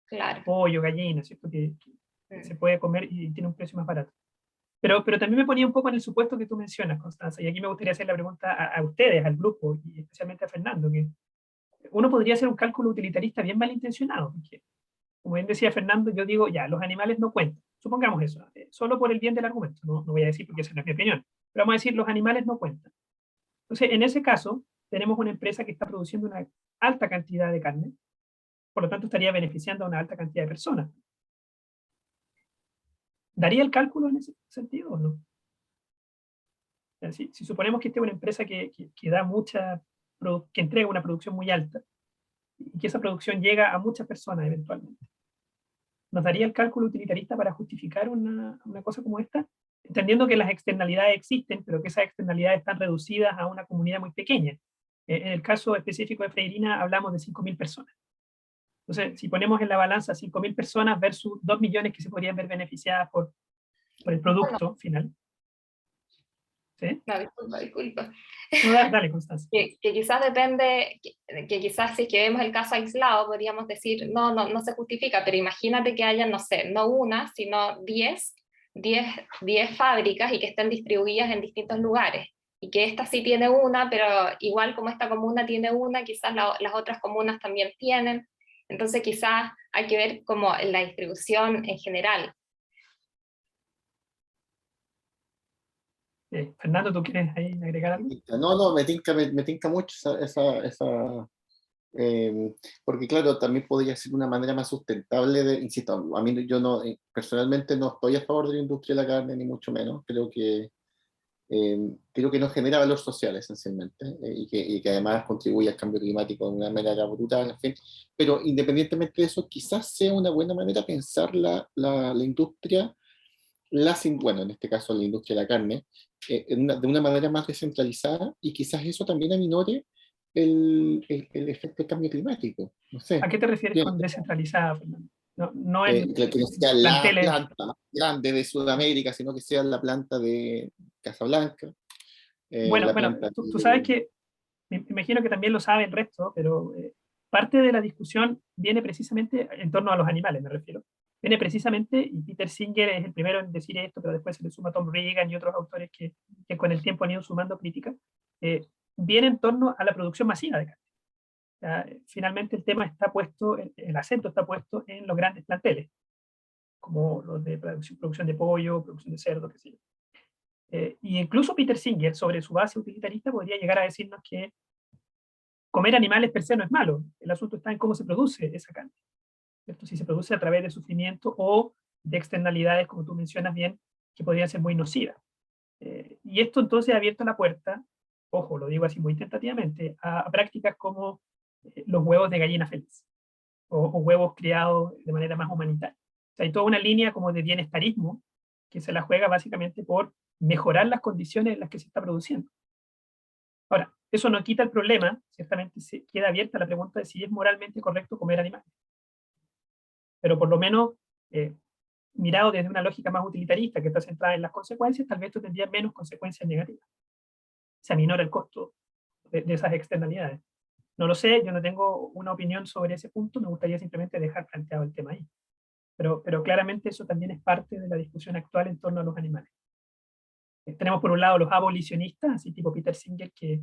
Claro. pollo, gallina, ¿cierto? Que se puede comer y tiene un precio más barato. Pero también me ponía un poco en el supuesto que tú mencionas, Constanza, y aquí me gustaría hacer la pregunta a ustedes, al grupo, y especialmente a Fernando, que uno podría hacer un cálculo utilitarista bien malintencionado, porque, como bien decía Fernando, yo digo, ya, los animales no cuentan, supongamos eso, solo por el bien del argumento, no voy a decir porque esa no es mi opinión, pero vamos a decir, los animales no cuentan. Entonces, en ese caso, tenemos una empresa que está produciendo una alta cantidad de carne, por lo tanto estaría beneficiando a una alta cantidad de personas. ¿Daría el cálculo en ese sentido o no? Si suponemos que esta es una empresa que da que entrega una producción muy alta y que esa producción llega a muchas personas eventualmente, ¿nos daría el cálculo utilitarista para justificar una cosa como esta? entendiendo que las externalidades existen, pero que esas externalidades están reducidas a una comunidad muy pequeña. En el caso específico de Freirina hablamos de 5.000 personas. Entonces, si ponemos en la balanza 5.000 personas versus 2 millones que se podrían ver beneficiadas por el producto final. ¿Sí? No, disculpa. No, dale, Constanza. Que quizás depende, que quizás si es que vemos el caso aislado, podríamos decir, no se justifica, pero imagínate que haya, no sé, no una, sino 10 fábricas y que estén distribuidas en distintos lugares. Y que esta sí tiene una, pero igual como esta comuna tiene una, quizás las otras comunas también tienen. Entonces quizás hay que ver como la distribución en general. Fernando, ¿tú quieres ahí agregar algo? No, me tinca mucho porque claro, también podría ser una manera más sustentable de, insisto, a mí yo no, personalmente no estoy a favor de la industria de la carne, ni mucho menos, creo que no genera valor social esencialmente, y que además contribuye al cambio climático de una manera brutal, en fin. Pero independientemente de eso, quizás sea una buena manera pensar la industria, bueno, en este caso la industria de la carne, de una manera más descentralizada, y quizás eso también aminore el efecto del cambio climático. No sé. ¿A qué te refieres con descentralizada, Fernando? No en Que no sea la planteles. planta más grande de Sudamérica, sino que sea la planta de Casablanca. Bueno, La planta tú sabes que, me imagino que también lo sabe el resto, pero parte de la discusión viene precisamente en torno a los animales, me refiero. Viene precisamente, y Peter Singer es el primero en decir esto, pero después se le suma Tom Regan y otros autores que con el tiempo han ido sumando críticas, viene en torno a la producción masiva de carne. Finalmente el tema está puesto, el acento está puesto en los grandes planteles, como los de producción de pollo, producción de cerdo, qué sé yo. Y incluso Peter Singer, sobre su base utilitarista, podría llegar a decirnos que comer animales per se no es malo, el asunto está en cómo se produce esa carne, ¿cierto? Si se produce a través de sufrimiento o de externalidades, como tú mencionas bien, que podrían ser muy nocivas. Y esto entonces ha abierto la puerta, ojo, lo digo así muy tentativamente, a prácticas como los huevos de gallina feliz, o huevos criados de manera más humanitaria. O sea, hay toda una línea como de bienestarismo que se la juega básicamente por mejorar las condiciones en las que se está produciendo. Ahora, eso no quita el problema, ciertamente se queda abierta la pregunta de si es moralmente correcto comer animales. Pero por lo menos, mirado desde una lógica más utilitarista que está centrada en las consecuencias, tal vez esto tendría menos consecuencias negativas. Se aminora el costo de esas externalidades. No lo sé, yo no tengo una opinión sobre ese punto, me gustaría simplemente dejar planteado el tema ahí. Pero claramente eso también es parte de la discusión actual en torno a los animales. Tenemos por un lado los abolicionistas, así tipo Peter Singer, que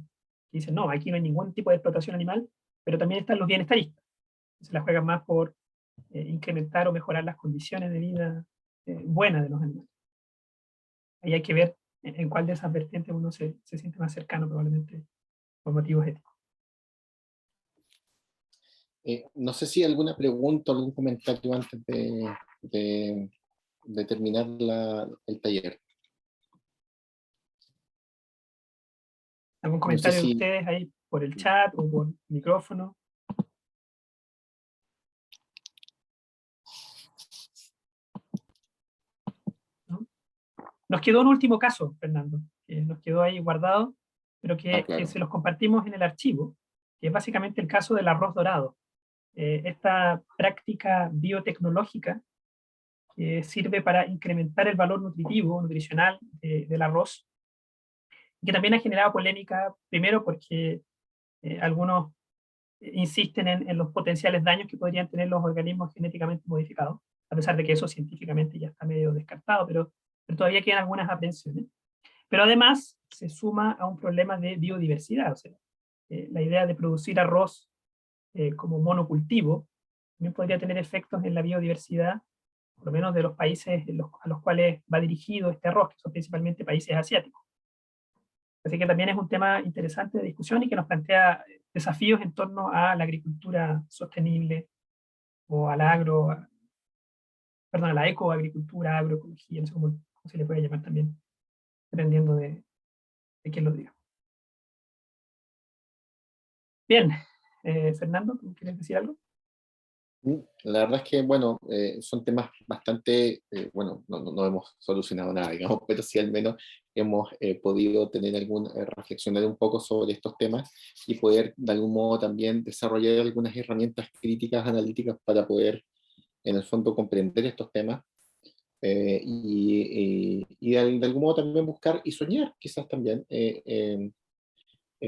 dicen, no, aquí no hay ningún tipo de explotación animal, pero también están los bienestaristas, que se la juegan más por incrementar o mejorar las condiciones de vida buenas de los animales. Ahí hay que ver en cuál de esas vertientes uno se siente más cercano, probablemente por motivos éticos. No sé si alguna pregunta o algún comentario antes de terminar el taller. ¿Algún No sé comentario de si ustedes ahí por el chat o por micrófono? ¿No? Nos quedó un último caso, Fernando, que nos quedó ahí guardado, pero que claro. se los compartimos en el archivo, que es básicamente el caso del arroz dorado. Esta práctica biotecnológica que sirve para incrementar el valor nutritivo, nutricional del arroz, que también ha generado polémica, primero porque algunos insisten en los potenciales daños que podrían tener los organismos genéticamente modificados, a pesar de que eso científicamente ya está medio descartado, pero todavía quedan algunas aprensiones. Pero además se suma a un problema de biodiversidad, o sea, la idea de producir arroz como monocultivo también podría tener efectos en la biodiversidad, por lo menos de los países a los cuales va dirigido este arroz, que son principalmente países asiáticos. Así que también es un tema interesante de discusión y que nos plantea desafíos en torno a la agricultura sostenible o a la ecoagricultura, agroecología, no sé cómo se le puede llamar también, dependiendo de quién lo diga. Bien, Fernando, ¿tú quieres decir algo? La verdad es que, bueno, son temas bastante, bueno, no hemos solucionado nada, digamos, pero sí al menos hemos podido tener reflexionar un poco sobre estos temas y poder de algún modo también desarrollar algunas herramientas críticas, analíticas para poder, en el fondo, comprender estos temas y de algún modo también buscar y soñar quizás también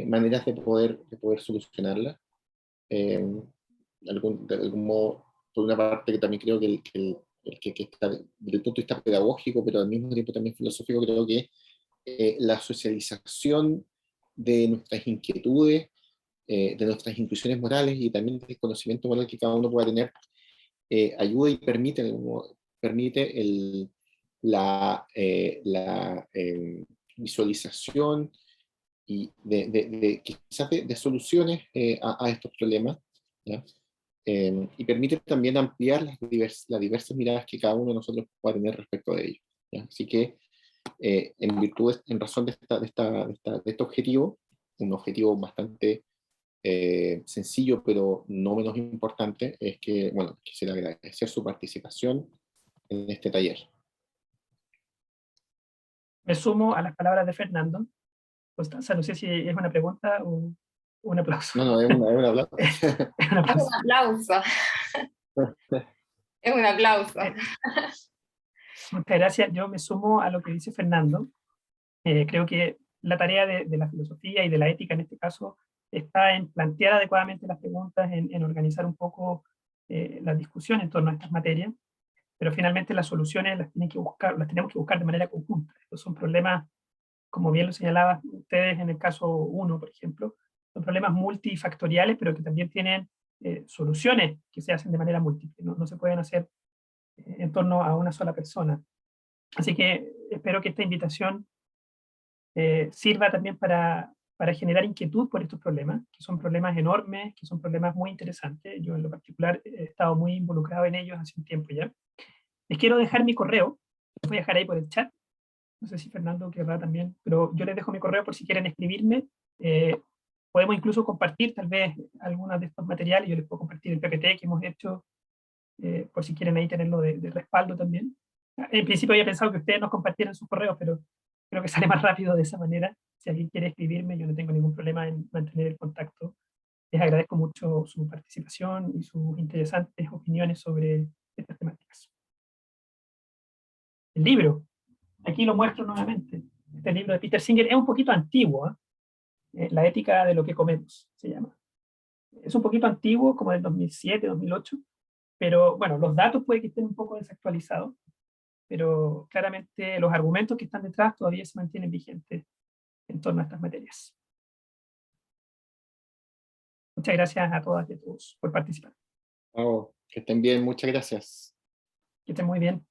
maneras de poder solucionarlas. Eh, de algún modo, por una parte que también creo que, que está, desde el punto de vista pedagógico, pero al mismo tiempo también filosófico, creo que la socialización de nuestras inquietudes, de nuestras intuiciones morales y también del conocimiento moral que cada uno pueda tener, ayuda y permite, permite la visualización y quizás de soluciones a estos problemas, ¿ya? Y permite también ampliar las diversas miradas que cada uno de nosotros pueda tener respecto de ello, ¿ya? Así que, en virtud, en razón de este objetivo, un objetivo bastante sencillo, pero no menos importante, es que, bueno, quisiera agradecer su participación en este taller. Me sumo a las palabras de Fernando. Constanza, no sé si es una pregunta o un aplauso. No, no, es una Es un Es un aplauso. aplauso. Es un aplauso. Muchas gracias. Yo me sumo a lo que dice Fernando. Creo que la tarea de la filosofía y de la ética en este caso está en plantear adecuadamente las preguntas, en organizar un poco la discusión en torno a estas materias, pero finalmente las soluciones las tenemos que buscar de manera conjunta. Estos son problemas, como bien lo señalaban ustedes en el caso 1, por ejemplo, son problemas multifactoriales, pero que también tienen soluciones que se hacen de manera múltiple, no se pueden hacer en torno a una sola persona. Así que espero que esta invitación sirva también para generar inquietud por estos problemas, que son problemas enormes, que son problemas muy interesantes. Yo en lo particular he estado muy involucrado en ellos hace un tiempo ya. Les quiero dejar mi correo, lo voy a dejar ahí por el chat. No sé si Fernando querrá también, pero yo les dejo mi correo por si quieren escribirme. Podemos incluso compartir tal vez algunos de estos materiales. Yo les puedo compartir el PPT que hemos hecho, por si quieren ahí tenerlo de respaldo también. En principio había pensado que ustedes nos compartieran sus correos, pero creo que sale más rápido de esa manera. Si alguien quiere escribirme, yo no tengo ningún problema en mantener el contacto. Les agradezco mucho su participación y sus interesantes opiniones sobre estas temáticas. El libro, aquí lo muestro nuevamente. Este libro de Peter Singer es un poquito antiguo, ¿eh? La ética de lo que comemos, se llama. Es un poquito antiguo, como del 2007, 2008, pero bueno, los datos puede que estén un poco desactualizados, pero claramente los argumentos que están detrás todavía se mantienen vigentes en torno a estas materias. Muchas gracias a todas y a todos por participar. Oh, que estén bien, muchas gracias. Que estén muy bien.